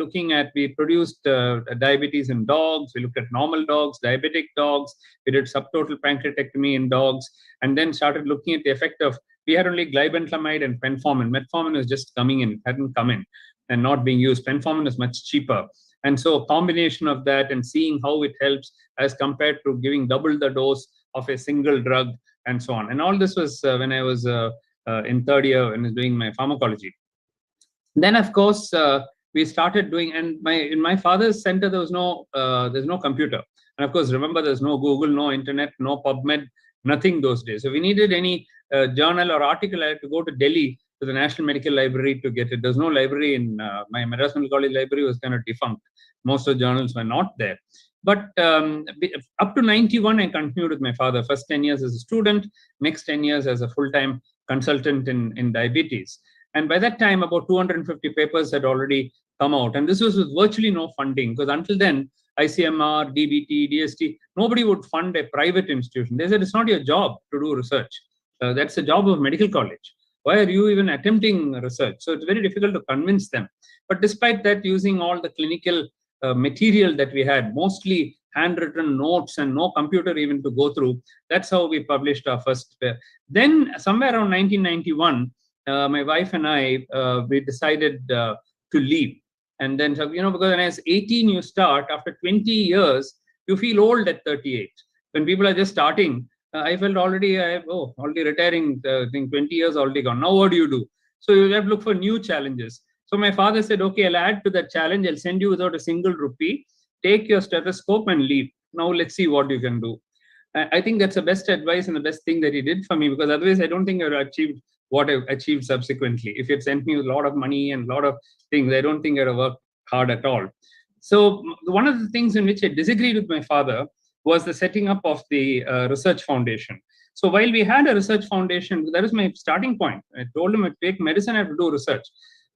we produced diabetes in dogs. We looked at normal dogs, diabetic dogs. We did subtotal pancreatectomy in dogs, and then started looking at the effect of, we had only glibenclamide and penformin. Metformin was just hadn't come in and not being used. Penformin is much cheaper. And so a combination of that and seeing how it helps as compared to giving double the dose of a single drug and so on. And all this was when I was in third year when I was doing my pharmacology. Then, of course, we started doing, and in my father's center, there's no computer. And of course, remember, there's no Google, no internet, no PubMed, nothing those days. So we needed any journal or article, I had to go to Delhi to the National Medical Library to get it. There's no library in my Madras Medical College library was kind of defunct. Most of the journals were not there. But up to 91, I continued with my father. First 10 years as a student, next 10 years as a full-time consultant in diabetes. And by that time, about 250 papers had already come out. And this was with virtually no funding, because until then, ICMR, DBT, DST, nobody would fund a private institution. They said, it's not your job to do research. That's the job of medical college. Why are you even attempting research? So it's very difficult to convince them. But despite that, using all the clinical material that we had, mostly handwritten notes and no computer even to go through, that's how we published our first. Then somewhere around 1991, my wife and I, we decided to leave. And then, because when I was 18, you start. After 20 years, you feel old at 38. When people are just starting, I felt already retiring, I think 20 years already gone. Now what do you do? So you have to look for new challenges. So my father said, okay, I'll add to that challenge. I'll send you without a single rupee. Take your stethoscope and leave. Now let's see what you can do. I think that's the best advice and the best thing that he did for me, because otherwise I don't think I would have achieved what I've achieved subsequently. If it sent me a lot of money and a lot of things, I don't think I'd have worked hard at all. So one of the things in which I disagreed with my father was the setting up of the research foundation. So while we had a research foundation, that was my starting point. I told him, I take medicine, I have to do research.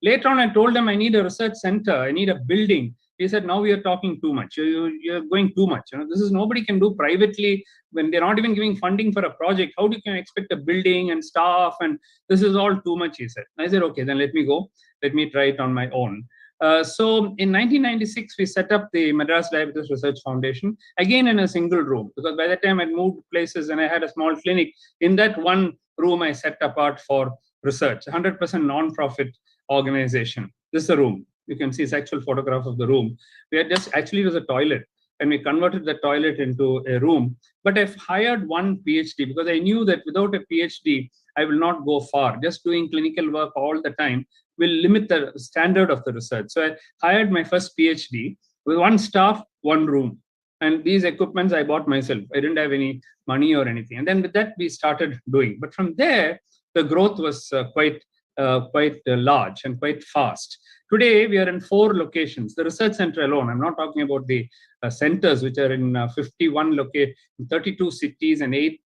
Later on, I told him I need a research center, I need a building. He said, now we are talking too much. You're going too much. This is nobody can do privately when they're not even giving funding for a project. How do you expect a building and staff? And this is all too much, he said. I said, okay, then let me go. Let me try it on my own. So in 1996, we set up the Madras Diabetes Research Foundation, again in a single room, because by that time I'd moved places and I had a small clinic. In that one room, I set apart for research, 100% non-profit organization. This is the room. You can see actual photograph of the room. We had actually it was a toilet, and we converted the toilet into a room. But I've hired one PhD because I knew that without a PhD, I will not go far. Just doing clinical work all the time will limit the standard of the research. So I hired my first PhD with one staff, one room. And these equipments I bought myself. I didn't have any money or anything. And then with that, we started doing. But from there, the growth was quite large and quite fast. Today, we are in 4 locations. The research center alone, I'm not talking about the centers, which are in 51 locations, 32 cities and 8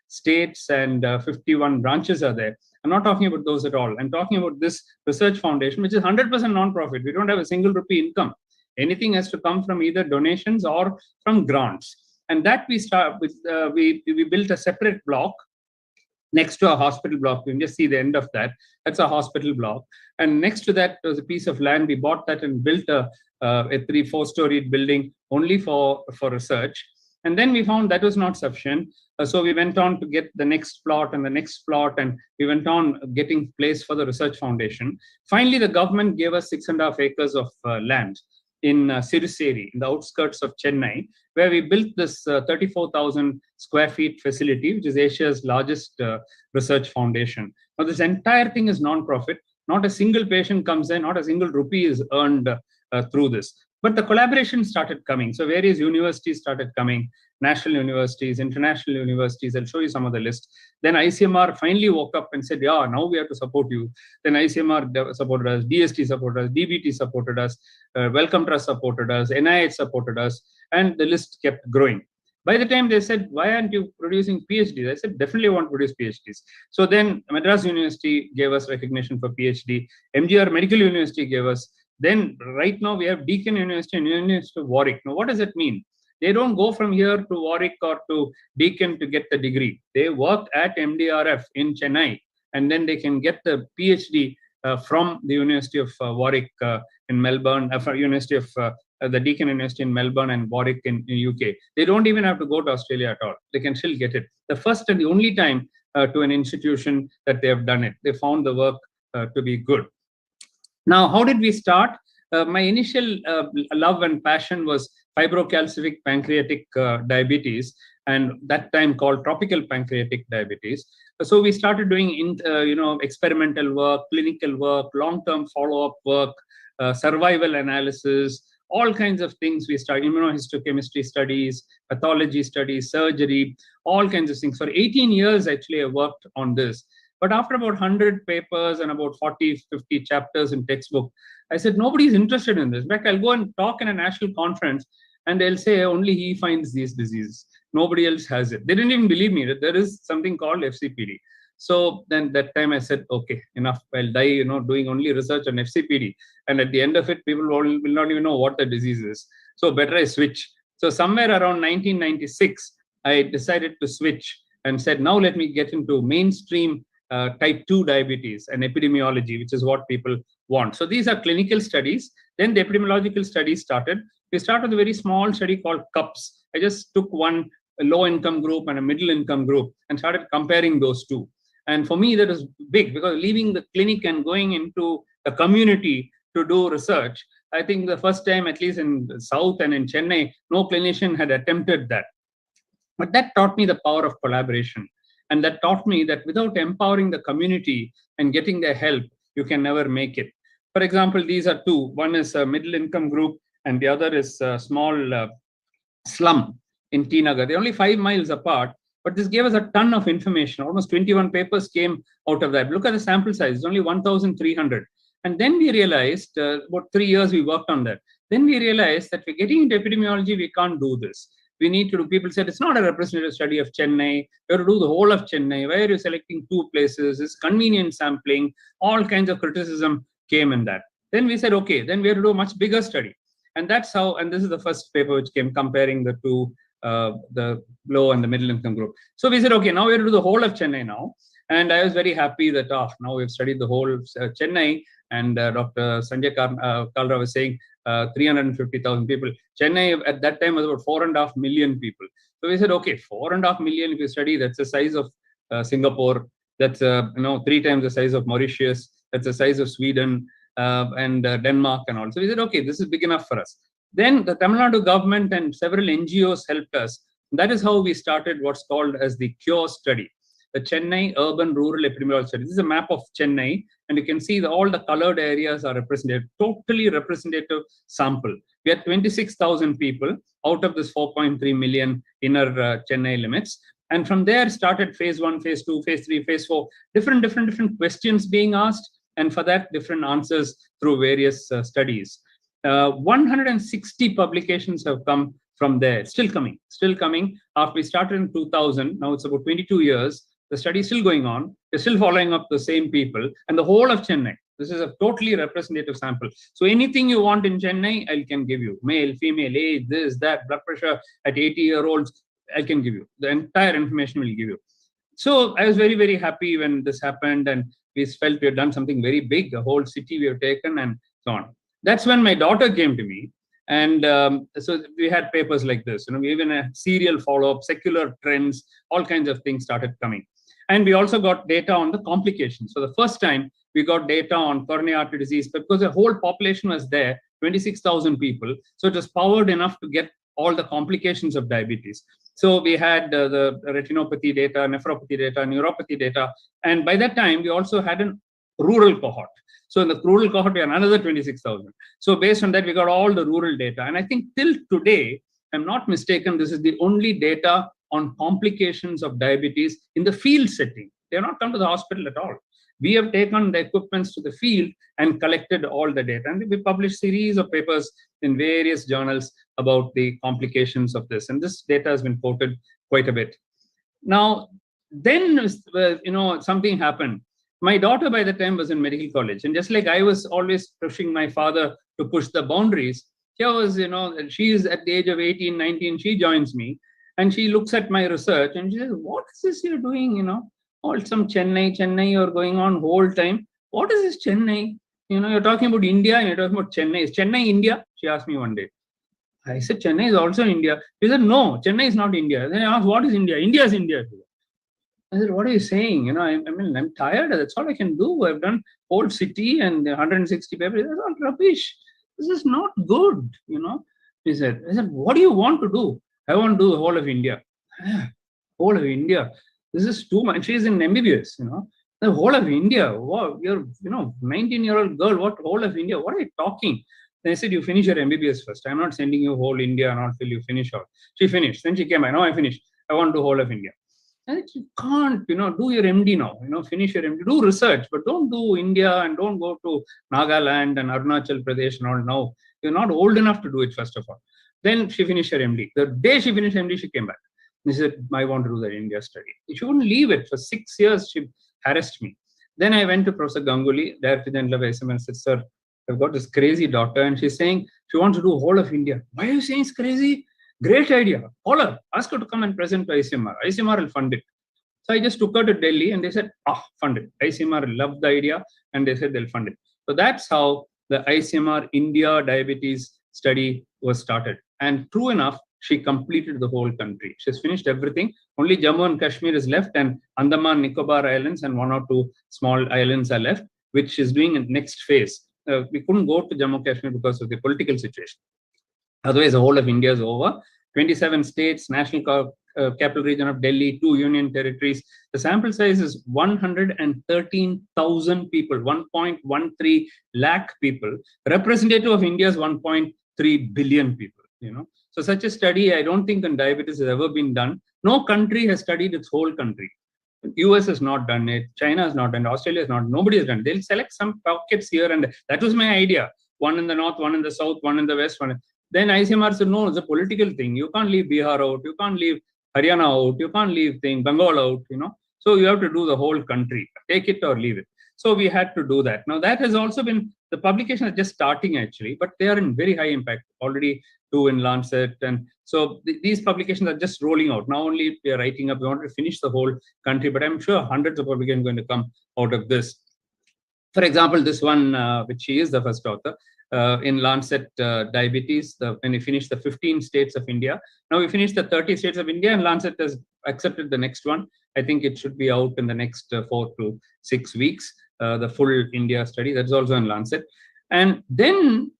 states, and 51 branches are there. I'm not talking about those at all. I'm talking about this research foundation, which is 100% non-profit. We don't have a single rupee income. Anything has to come from either donations or from grants. And that we start with, we built a separate block next to a hospital block. You can just see the end of that. That's a hospital block. And next to that was a piece of land. We bought that and built a 3-4 storied building only for research. And then we found that was not sufficient. So we went on to get the next plot and the next plot, and we went on getting place for the research foundation. Finally, the government gave us 6.5 acres of land in Siruseri, in the outskirts of Chennai, where we built this 34,000 square feet facility, which is Asia's largest research foundation. Now, this entire thing is non-profit. Not a single patient comes in, not a single rupee is earned through this. But the collaboration started coming. So various universities started coming, national universities, international universities. I'll show you some of the list. Then ICMR finally woke up and said, yeah, now we have to support you. Then ICMR supported us, DST supported us, DBT supported us, Wellcome Trust supported us, NIH supported us, and the list kept growing. By the time they said, why aren't you producing PhDs? I said, definitely want to produce PhDs. So then Madras University gave us recognition for PhD. MGR Medical University gave us. Then right now we have Deakin University and University of Warwick. Now, what does it mean? They don't go from here to Warwick or to Deakin to get the degree. They work at MDRF in Chennai, and then they can get the PhD from the University of Warwick in Melbourne, University of the Deakin University in Melbourne and Warwick in UK. They don't even have to go to Australia at all. They can still get it. The first and the only time to an institution that they have done it. They found the work to be good. Now, how did we start? My initial love and passion was fibrocalcific pancreatic diabetes, and that time called tropical pancreatic diabetes. So we started doing experimental work, clinical work, long-term follow-up work, survival analysis, all kinds of things. We started immunohistochemistry studies, pathology studies, surgery, all kinds of things. For 18 years, actually, I worked on this. But after about 100 papers and about 40, 50 chapters in textbook, I said, nobody's interested in this. In fact, I'll go and talk in a national conference and they'll say only he finds these diseases. Nobody else has it. They didn't even believe me that there is something called FCPD. So then that time I said, okay, enough. I'll die, doing only research on FCPD. And at the end of it, people will not even know what the disease is. So better I switch. So somewhere around 1996, I decided to switch and said, now let me get into mainstream type 2 diabetes and epidemiology, which is what people want. So these are clinical studies. Then the epidemiological studies started. We started with a very small study called CUPS. I just took one low-income group and a middle-income group and started comparing those two. And for me, that was big because leaving the clinic and going into a community to do research, I think the first time, at least in the South and in Chennai, no clinician had attempted that. But that taught me the power of collaboration. And that taught me that without empowering the community and getting their help, you can never make it. For example, these are two. One is a middle income group and the other is a small slum in T Nagar. They're only 5 miles apart, but this gave us a ton of information. Almost 21 papers came out of that. Look at the sample size, it's only 1,300. And then we realized, about 3 years we worked on that. Then we realized that we're getting into epidemiology, we can't do this. We need to do, people said, it's not a representative study of Chennai. You have to do the whole of Chennai. Why are you selecting 2 places? It's convenient sampling. All kinds of criticism came in that. Then we said, okay, then we have to do a much bigger study. And that's how, and this is the first paper which came comparing the two, the low and the middle income group. So we said, okay, now we have to do the whole of Chennai now. And I was very happy that now we've studied the whole of Chennai. And Dr. Sanjay Kalra was saying 350,000 people. Chennai at that time was about 4.5 million people. So we said, okay, 4.5 million if you study, that's the size of Singapore. That's 3 times the size of Mauritius. That's the size of Sweden and Denmark and all. So we said, okay, this is big enough for us. Then the Tamil Nadu government and several NGOs helped us. That is how we started what's called as the CURE study. the Chennai Urban Rural Epidemiology Study. This is a map of Chennai, and you can see that all the colored areas are represented, totally representative sample. We had 26,000 people out of this 4.3 million inner Chennai limits. And from there started phase 1, phase 2, phase 3, phase 4, different questions being asked, and for that, different answers through various studies. 160 publications have come from there, still coming. After we started in 2000, now it's about 22 years, the study is still going on. We're still following up the same people, and the whole of Chennai. This is a totally representative sample. So anything you want in Chennai, I can give you. Male, female, age, this, that, blood pressure at 80-year-olds, I can give you. The entire information will give you. So I was very, very happy when this happened, and we felt we had done something very big, a whole city we have taken, and so on. That's when my daughter came to me. And so we had papers like this, we even a serial follow-up, secular trends, all kinds of things started coming. And we also got data on the complications. So the first time we got data on coronary artery disease, because the whole population was there, 26,000 people. So it was powered enough to get all the complications of diabetes. So we had the retinopathy data, nephropathy data, neuropathy data. And by that time, we also had a rural cohort. So in the rural cohort, we had another 26,000. So based on that, we got all the rural data. And I think till today, if I'm not mistaken, this is the only data on complications of diabetes in the field setting. They have not come to the hospital at all. We have taken the equipments to the field and collected all the data. And we published series of papers in various journals about the complications of this. And this data has been quoted quite a bit. Now, then, something happened. My daughter by the time was in medical college. And just like I was always pushing my father to push the boundaries, here was, she is at the age of 18, 19, she joins me. And she looks at my research and she says, what is this you're doing, all some Chennai, you're going on whole time. What is this Chennai? You're talking about India and you're talking about Chennai. Is Chennai India? She asked me one day. I said, Chennai is also India. She said, no, Chennai is not India. Then I asked, what is India? India is India. I said, what are you saying? I'm tired. That's all I can do. I've done whole city and 160 papers. That's all rubbish. This is not good, He said, what do you want to do? I want to do the whole of India. Whole of India. This is too much. She's in MBBS, The whole of India. Wow, you're, 19-year-old girl. What whole of India? What are you talking? Then I said, you finish your MBBS first. I'm not sending you whole India, not till you finish all. She finished. Then she came back. Now I finished. I want to do whole of India. I said, you can't, do your MD now. Finish your MD. Do research, but don't do India and don't go to Nagaland and Arunachal Pradesh and all now. You're not old enough to do it, first of all. Then she finished her MD. The day she finished MD, she came back. She said, I want to do the India study. She wouldn't leave it. For 6 years, she harassed me. Then I went to Professor Ganguly, Director General of ISM, and said, sir, I've got this crazy daughter, and she's saying she wants to do whole of India. Why are you saying it's crazy? Great idea. Call her. Ask her to come and present to ICMR. ICMR will fund it. So I just took her to Delhi, and they said, fund it. ICMR loved the idea, and they said they'll fund it. So that's how the ICMR India diabetes study was started. And true enough, she completed the whole country. She's finished everything. Only Jammu and Kashmir is left, and Andaman, Nicobar Islands, and 1 or 2 small islands are left, which is doing a next phase. We couldn't go to Jammu and Kashmir because of the political situation. Otherwise, the whole of India is over. 27 states, national capital region of Delhi, 2 union territories. The sample size is 113,000 people, 1.13 lakh people. Representative of India's 1.3 billion people. So such a study, I don't think in diabetes has ever been done. No country has studied its whole country. US has not done it. China has not done it. Australia has not. Nobody has done it. They'll select some pockets here, and that was my idea. One in the north, one in the south, one in the west. Then ICMR said, no, it's a political thing. You can't leave Bihar out. You can't leave Haryana out. You can't leave Bengal out. So you have to do the whole country. Take it or leave it. So we had to do that. Now that has also been, the publication is just starting actually, but they are in very high impact. Already 2 in Lancet. And so these publications are just rolling out. Now only we are writing up, we want to finish the whole country, but I'm sure hundreds of publications are going to come out of this. For example, this one, which she is the first author, in Lancet Diabetes, when we finished the 15 states of India. Now we finished the 30 states of India, and Lancet has accepted the next one. I think it should be out in the next 4 to 6 weeks, the full India study. That's also in Lancet. And then,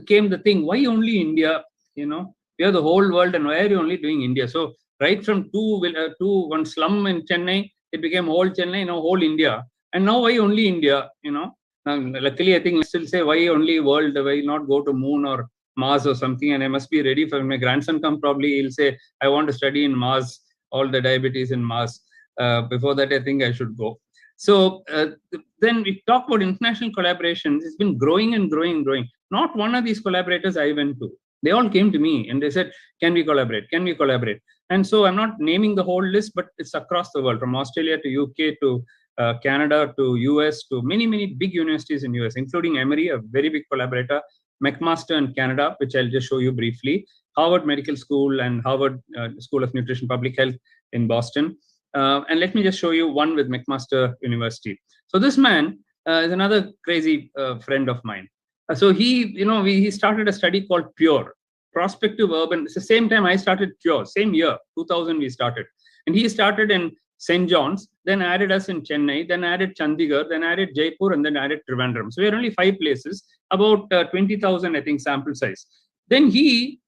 came the thing, why only India? We are the whole world, and why are you only doing India? So right from one slum in Chennai, it became whole Chennai, now whole India. And now why only India, luckily, I think I still say why only world, why not go to moon or Mars or something. And I must be ready for my grandson come, probably he'll say, I want to study in Mars, all the diabetes in Mars. Before that, I think I should go. So then we talk about international collaborations. It's been growing and growing and growing. Not one of these collaborators I went to. They all came to me and they said, can we collaborate? Can we collaborate? And so I'm not naming the whole list, but it's across the world, from Australia to UK to Canada to US to many, many big universities in US, including Emory, a very big collaborator, McMaster in Canada, which I'll just show you briefly, Harvard Medical School and Harvard School of Nutrition Public Health in Boston. And let me just show you one with McMaster University. So this man is another crazy friend of mine. So he started a study called PURE, Prospective Urban. It's the same time I started PURE, same year, 2000 we started. And he started in St. John's, then added us in Chennai, then added Chandigarh, then added Jaipur, and then added Trivandrum. So we are only 5 places, about 20,000, I think, sample size. Then he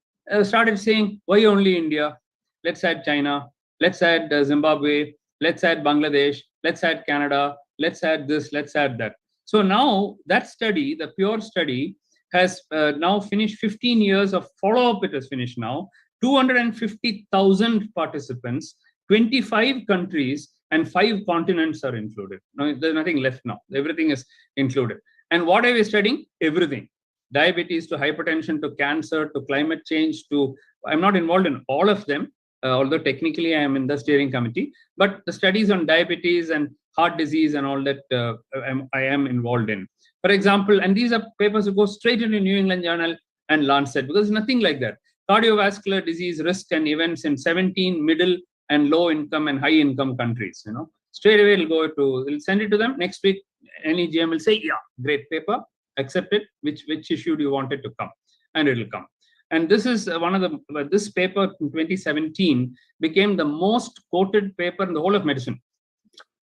started saying, why only India? Let's add China, let's add Zimbabwe, let's add Bangladesh, let's add Canada, let's add this, let's add that. So now that study, the PURE study, has now finished 15 years of follow-up. It has finished now, 250,000 participants, 25 countries, and 5 continents are included. Now, there's nothing left now. Everything is included. And what are we studying? Everything. Diabetes to hypertension to cancer to climate change to, I'm not involved in all of them, although technically I am in the steering committee, but the studies on diabetes and heart disease and all that I am involved in. For example, and these are papers that go straight into New England Journal and Lancet, because there's nothing like that. Cardiovascular disease risk and events in 17 middle and low income and high income countries. Straight away we'll send it to them. Next week, any GM will say, yeah, great paper, accept it. Which issue do you want it to come? And it will come. And this is this paper in 2017 became the most quoted paper in the whole of medicine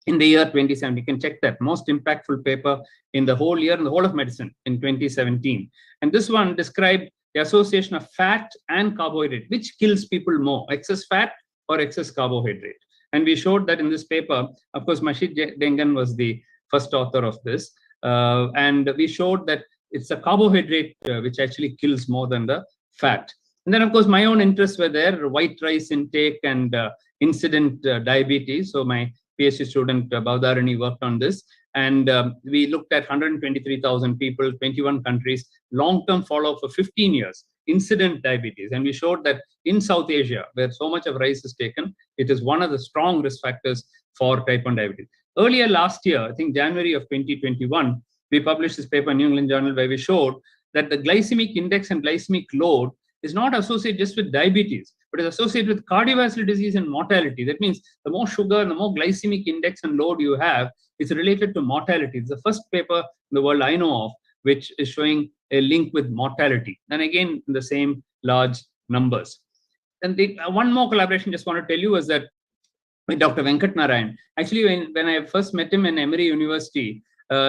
in the year 2017. You can check that, most impactful paper in the whole year in the whole of medicine in 2017. And this one described the association of fat and carbohydrate, which kills people more, excess fat or excess carbohydrate. And we showed that in this paper. Of course, Mashid Dengan was the first author of this. And we showed that it's a carbohydrate which actually kills more than the fat. And then, of course, my own interests were there, white rice intake and incident diabetes. So my PhD student, Bhavdarani, worked on this. And we looked at 123,000 people, 21 countries, long-term follow-up for 15 years, incident diabetes. And we showed that in South Asia, where so much of rice is taken, it is one of the strong risk factors for type 1 diabetes. Earlier last year, I think January of 2021, we published this paper in New England Journal where we showed that the glycemic index and glycemic load is not associated just with diabetes, but is associated with cardiovascular disease and mortality. That means the more sugar, the more glycemic index and load you have, is related to mortality. It's the first paper in the world I know of which is showing a link with mortality. And again, in the same large numbers. And one more collaboration I just want to tell you is that with Dr. Venkat Narayan. Actually, when I first met him in Emory University,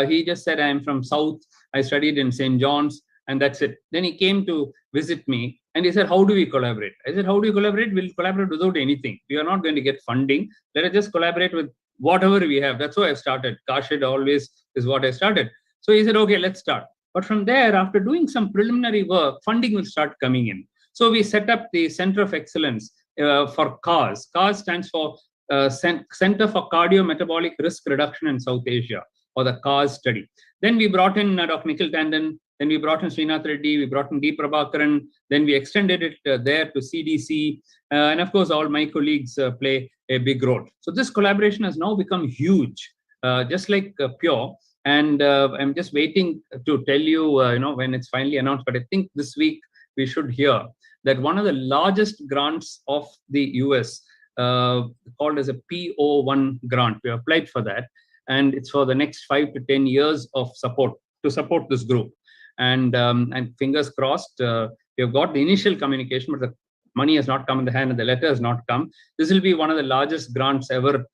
he just said, I'm from South, I studied in St. John's, and that's it. Then he came to visit me and he said, how do we collaborate? I said, how do you collaborate? We'll collaborate without anything. We are not going to get funding. Let us just collaborate with whatever we have. That's how I started. Kashid always is what I started. So he said, okay, let's start. But from there, after doing some preliminary work, funding will start coming in. So we set up the Center of Excellence for CARS. CARS stands for Center for Cardiometabolic Risk Reduction in South Asia, or the CARS study. Then we brought in Dr. Nikhil Tandon, then we brought in Srinath Reddy, we brought in D. Prabhakaran, then we extended it there to CDC, and of course, all my colleagues play a big role. So this collaboration has now become huge, just like PURE. And I'm just waiting to tell you, when it's finally announced, but I think this week we should hear that one of the largest grants of the US, called as a PO1 grant, we applied for that, and it's for the next 5 to 10 years of support to support this group. And fingers crossed, we have got the initial communication, but the money has not come in the hand and the letter has not come. This will be one of the largest grants ever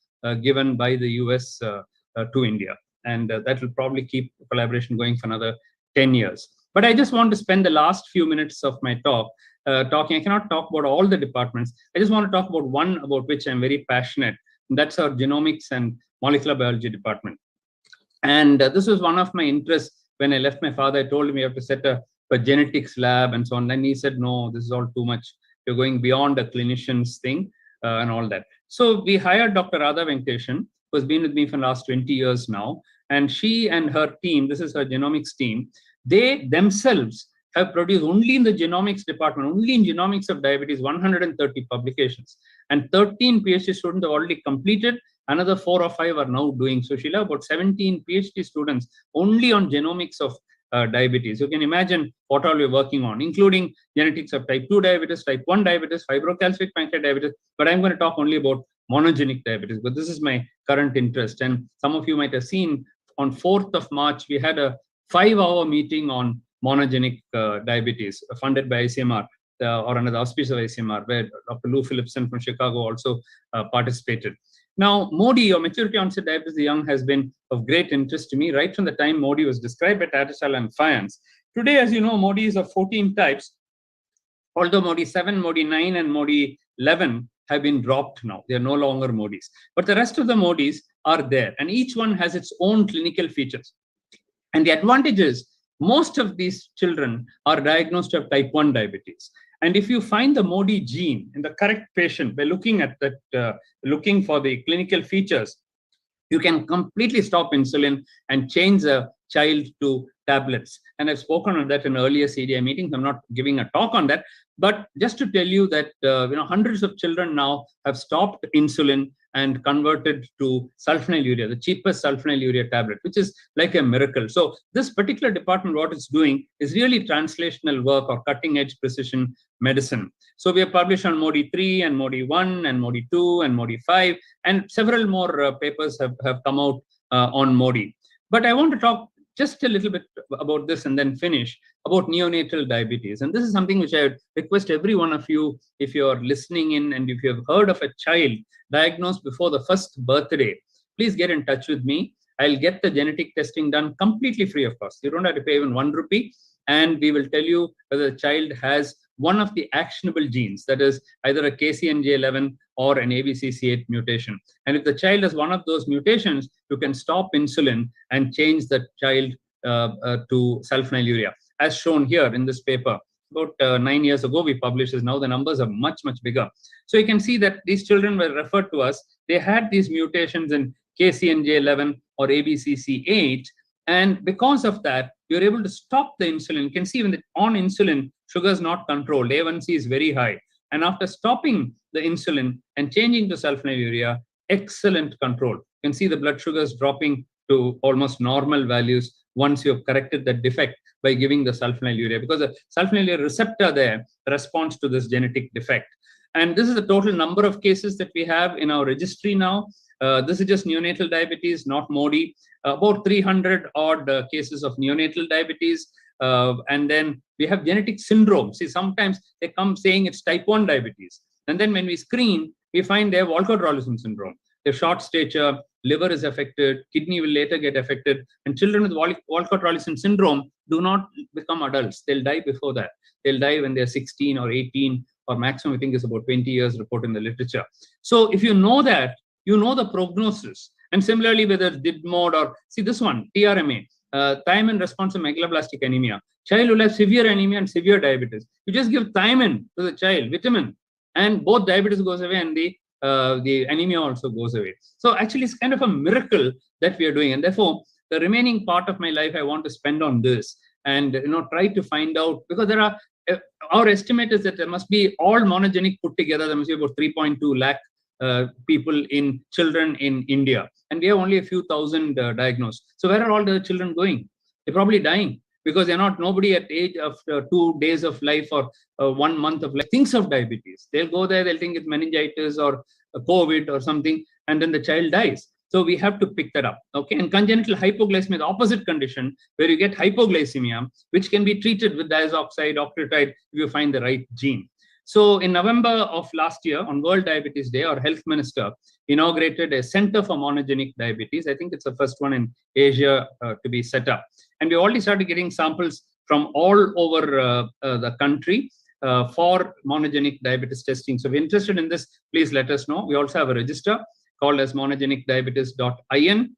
given by the US to India. And that will probably keep the collaboration going for another 10 years. But I just want to spend the last few minutes of my talk talking. I cannot talk about all the departments. I just want to talk about one about which I'm very passionate. And that's our genomics and molecular biology department. And this was one of my interests. When I left my father, I told him you have to set a genetics lab and so on. And he said, no, this is all too much. You're going beyond a clinician's thing and all that. So we hired Dr. Radha Venkateshan, who's been with me for the last 20 years now. And she and her team, this is her genomics team, they themselves have produced only in the genomics department, only in genomics of diabetes, 130 publications. And 13 PhD students have already completed. Another 4 or 5 are now doing. So she'll have about 17 PhD students only on genomics of diabetes. You can imagine what all we're working on, including genetics of type 2 diabetes, type 1 diabetes, fibrocalcific pancreatitis. But I'm going to talk only about monogenic diabetes, but this is my current interest. And some of you might have seen on 4th of March, we had a 5-hour meeting on monogenic diabetes funded by ICMR or under the auspices of ICMR, where Dr. Lou Phillipson from Chicago also participated. Now, MODY, or maturity onset diabetes of the young, has been of great interest to me right from the time MODY was described by Tattersall and Fayance. Today, as you know, MODY is of 14 types, although MODY 7, MODY 9, and MODY 11 have been dropped now. They are no longer MODYs. But the rest of the MODYs are there, and each one has its own clinical features. And the advantage is, most of these children are diagnosed to have type 1 diabetes. And if you find the MODY gene in the correct patient by looking at that, looking for the clinical features, you can completely stop insulin and change a child to tablets. And I've spoken on that in earlier CDI meetings. I'm not giving a talk on that, but just to tell you that hundreds of children now have stopped insulin and converted to sulfonylurea, the cheapest sulfonylurea tablet, which is like a miracle. So this particular department, what it's doing is really translational work or cutting edge precision medicine. So we have published on MODY 3 and MODY 1 and MODY 2 and MODY 5, and several more papers have come out on MODY. But I want to talk just a little bit about this and then finish about neonatal diabetes. And this is something which I would request every one of you, if you're listening in and if you have heard of a child diagnosed before the first birthday, please get in touch with me. I'll get the genetic testing done completely free of cost. You don't have to pay even 1 rupee. And we will tell you whether the child has one of the actionable genes, that is either a KCNJ11 or an ABCC8 mutation. And if the child has one of those mutations, you can stop insulin and change the child to sulfonylurea, as shown here in this paper. About 9 years ago, we published this. Now the numbers are much, much bigger. So you can see that these children were referred to us. They had these mutations in KCNJ11 or ABCC8. And because of that, you're able to stop the insulin. You can see when on insulin, sugar is not controlled. A1C is very high. And after stopping the insulin and changing to sulfonylurea, excellent control. You can see the blood sugars dropping to almost normal values once you have corrected that defect by giving the sulfonylurea, because the sulfonylurea receptor there responds to this genetic defect. And this is the total number of cases that we have in our registry now. This is just neonatal diabetes, not MODY. About 300 odd cases of neonatal diabetes. And then we have genetic syndrome. See, sometimes they come saying it's type 1 diabetes. And then when we screen, we find they have Walcott-Rolison syndrome. They're short stature, liver is affected, kidney will later get affected. And children with Walcott-Rolison syndrome do not become adults. They'll die before that. They'll die when they're 16 or 18, or maximum, I think, is about 20 years reported in the literature. So if you know that, you know the prognosis. And similarly, whether it's DID-MOD or, see this one, TRMA, thiamine responsive megaloblastic anemia. Child will have severe anemia and severe diabetes. You just give thiamine to the child, vitamin, and both diabetes goes away and the anemia also goes away. So actually, it's kind of a miracle that we are doing. And therefore, the remaining part of my life, I want to spend on this and try to find out, because there are, our estimate is that there must be all monogenic put together, there must be about 3.2 lakh people in children in India. And we have only a few thousand diagnosed. So where are all the children going? They're probably dying because they're not, nobody at age of 2 days of life or 1 month of life thinks of diabetes. They'll go there, they'll think it's meningitis or COVID or something, and then the child dies. So we have to pick that up. Okay. And congenital hypoglycemia, the opposite condition, where you get hypoglycemia, which can be treated with diazoxide, octreotide, if you find the right gene. So in November of last year, on World Diabetes Day, our health minister inaugurated a center for monogenic diabetes. I think it's the first one in Asia to be set up. And we already started getting samples from all over the country. for monogenic diabetes testing. So if you're interested in this, please let us know. We also have a register called as monogenicdiabetes.in,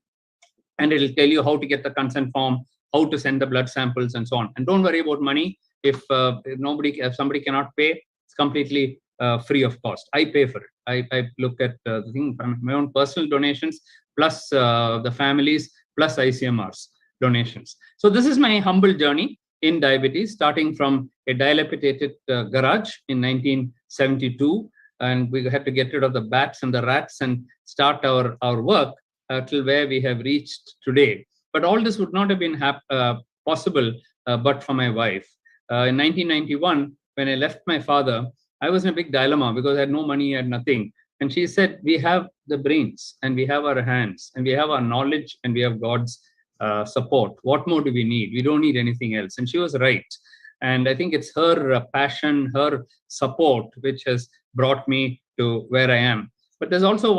and it will tell you how to get the consent form, how to send the blood samples, and so on. And don't worry about money. If somebody cannot pay, it's completely free of cost. I pay for it. I look at the thing from my own personal donations, plus the families, plus ICMR's donations. So this is my humble journey in diabetes, starting from a dilapidated garage in 1972, and we had to get rid of the bats and the rats and start our work till where we have reached today. But all this would not have been possible but for my wife. In 1991, when I left my father, I was in a big dilemma because I had no money, I had nothing. And she said, we have the brains and we have our hands and we have our knowledge and we have God's support. What more do we need? We don't need anything else. And she was right. And I think it's her passion, her support, which has brought me to where I am. But there's also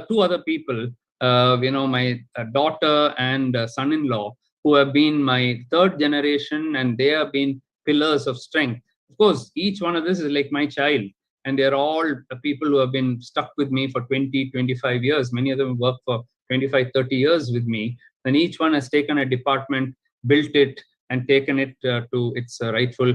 two other people, my daughter and son-in-law, who have been my third generation, and they have been pillars of strength. Of course, each one of this is like my child, and they're all people who have been stuck with me for 20, 25 years. Many of them work for 25, 30 years with me. And each one has taken a department, built it, and taken it to its rightful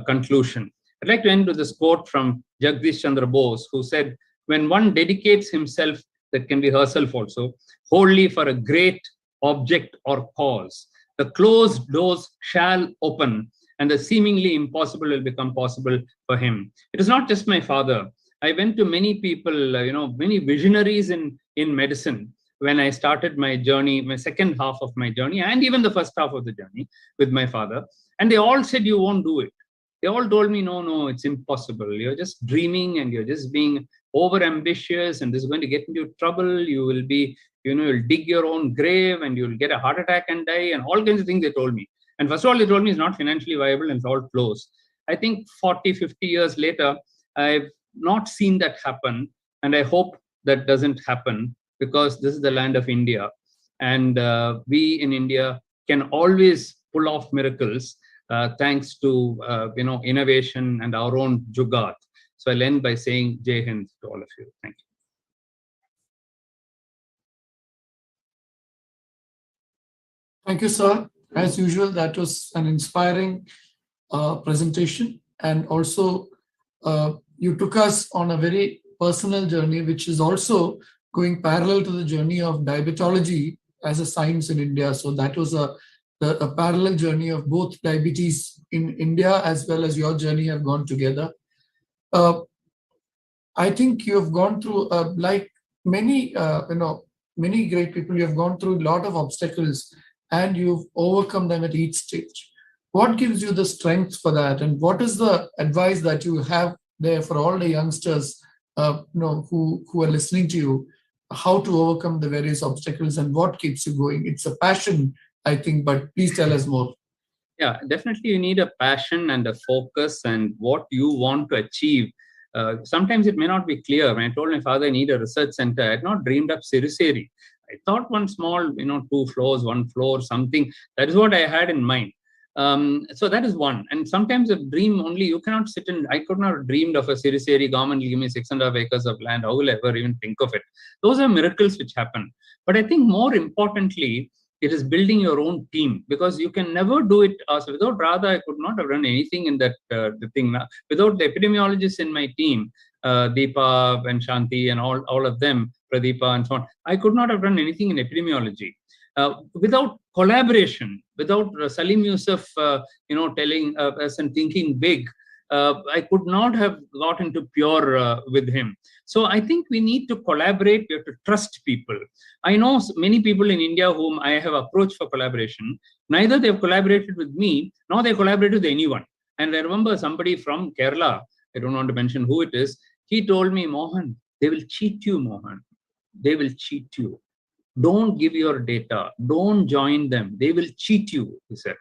conclusion. I'd like to end with this quote from Jagdish Chandra Bose, who said, when one dedicates himself, that can be herself also, wholly for a great object or cause, the closed doors shall open, and the seemingly impossible will become possible for him. It is not just my father. I went to many people, many visionaries in medicine when I started my journey, my second half of my journey, and even the first half of the journey with my father. And they all said, you won't do it. They all told me, no, it's impossible. You're just dreaming and you're just being over ambitious, and this is going to get into trouble. You will be, you'll dig your own grave and you'll get a heart attack and die, and all kinds of things they told me. And first of all, they told me it's not financially viable and it's all closed. I think 40, 50 years later, I've not seen that happen. And I hope that doesn't happen, because this is the land of India. And we in India can always pull off miracles thanks to innovation and our own jugaad. So I'll end by saying Jai Hind to all of you. Thank you. Thank you, sir. As usual, that was an inspiring presentation. And also, you took us on a very personal journey, which is also going parallel to the journey of diabetology as a science in India. So that was a parallel journey of both diabetes in India as well as your journey have gone together. I think you have gone through, like many, many great people, you have gone through a lot of obstacles and you've overcome them at each stage. What gives you the strength for that? And what is the advice that you have there for all the youngsters who are listening to you, how to overcome the various obstacles and what keeps you going? It's a passion, I think, but please tell us more. Yeah, definitely you need a passion and a focus and what you want to achieve. Sometimes it may not be clear. When I told my father I need a research center, I had not dreamed up Siriseri. I thought one small, 2 floors, 1 floor, something. That is what I had in mind. So that is one. And sometimes a dream only, you cannot sit in, I could not have dreamed of a Siriseri, government will give me 6.5 acres of land. How will I ever even think of it? Those are miracles which happen. But I think more importantly, it is building your own team, because you can never do it. Without Radha, I could not have done anything in that thing. Without the epidemiologists in my team, Deepa and Shanti and all of them, Pradeepa and so on, I could not have done anything in epidemiology. Without collaboration, without Salim Yusuf, telling us and thinking big, I could not have got into pure with him. So I think we need to collaborate. We have to trust people. I know many people in India whom I have approached for collaboration. Neither they have collaborated with me, nor they collaborated with anyone. And I remember somebody from Kerala, I don't want to mention who it is, he told me, Mohan, they will cheat you, Mohan. They will cheat you. Don't give your data. Don't join them. They will cheat you, he said.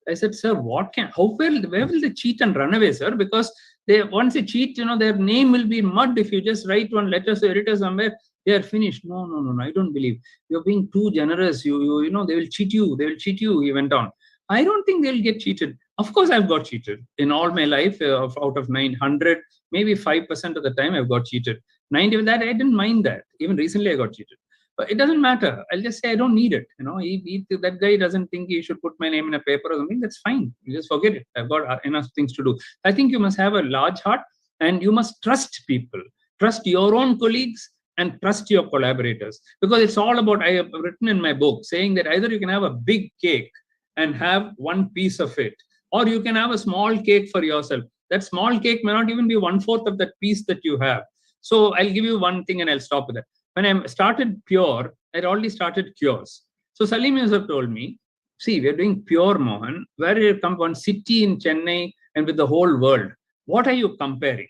I said, sir, where will they cheat and run away, sir? Because once they cheat, their name will be in mud. If you just write one letter to editor somewhere, they are finished. No, I don't believe. You're being too generous. They will cheat you. They will cheat you, he went on. I don't think they'll get cheated. Of course, I've got cheated in all my life. Out of 900, maybe 5% of the time I've got cheated. 90 of that, I didn't mind that. Even recently, I got cheated. But it doesn't matter. I'll just say I don't need it. If that guy doesn't think he should put my name in a paper or something, that's fine. You just forget it. I've got enough things to do. I think you must have a large heart and you must trust people. Trust your own colleagues and trust your collaborators. Because it's all about, I have written in my book, saying that either you can have a big cake and have one piece of it, or you can have a small cake for yourself. That small cake may not even be 1/4 of that piece that you have. So I'll give you one thing and I'll stop with that. When I started Pure, I already started Cures. So Salim Yusuf told me, see, we're doing Pure, Mohan. Where you come one city in Chennai and with the whole world, what are you comparing?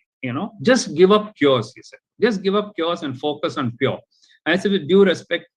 Just give up Cures, he said. Just give up Cures and focus on Pure. I said, with due respect,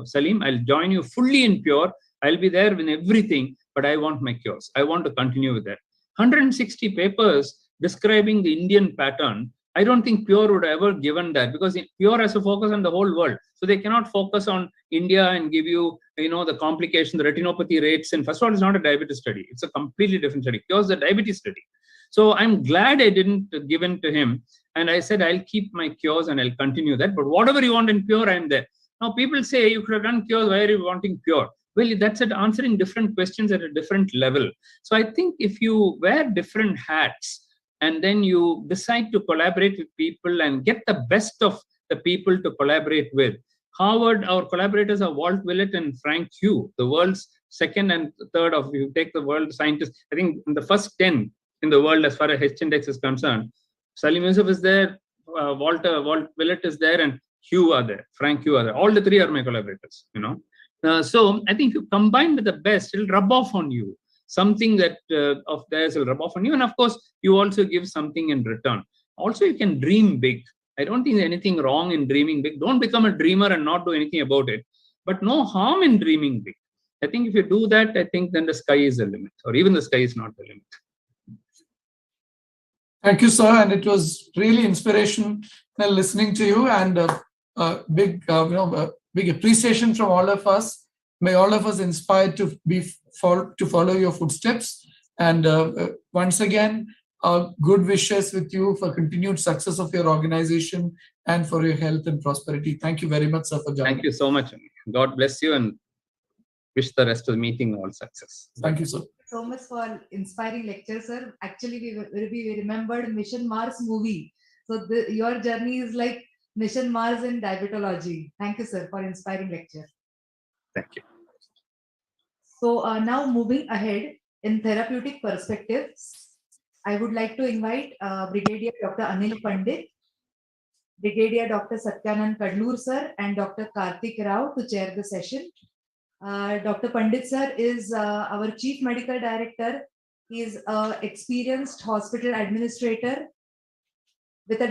Salim, I'll join you fully in Pure. I'll be there with everything, but I want my Cures. I want to continue with that. 160 papers describing the Indian pattern. I don't think Pure would have ever given that, because Pure has to focus on the whole world. So they cannot focus on India and give you, the complication, the retinopathy rates. And first of all, it's not a diabetes study. It's a completely different study. Pure is a diabetes study. So I'm glad I didn't give in to him. And I said, I'll keep my Cures and I'll continue that. But whatever you want in Pure, I'm there. Now, people say you could have done Cures. Why are you wanting Pure? Well, that's it, answering different questions at a different level. So I think if you wear different hats and then you decide to collaborate with people and get the best of the people to collaborate with. Harvard, our collaborators are Walt Willett and Frank Hugh, the world's second and third of, you take the world scientists, I think in the first 10 in the world as far as H-index is concerned. Salim Yusuf is there, Walt Willett is there, and Hugh are there, Frank Hugh are there. All the three are my collaborators, So I think if you combine with the best, it'll rub off on you. Something that of theirs will rub off on you. And of course, you also give something in return. Also, you can dream big. I don't think there's anything wrong in dreaming big. Don't become a dreamer and not do anything about it. But no harm in dreaming big. I think if you do that, I think then the sky is the limit, or even the sky is not the limit. Thank you, sir. And it was really inspirational listening to you, and big appreciation from all of us. May all of us inspired to follow your footsteps. And once again, good wishes with you for continued success of your organization and for your health and prosperity. Thank you very much, sir, for joining. Thank you so much. God bless you and wish the rest of the meeting all success. Thank you, sir. So much for inspiring lecture, sir. Actually, we remembered Mission Mars movie. So your journey is like Mission Mars in diabetology. Thank you, sir, for inspiring lecture. Thank you. So now moving ahead in therapeutic perspectives, I would like to invite Brigadier Dr. Anil Pandit, Brigadier Dr. Satyanand Kadlur sir, and Dr. Karthik Rao to chair the session. Dr. Pandit sir is our Chief Medical Director. He is an experienced hospital administrator with a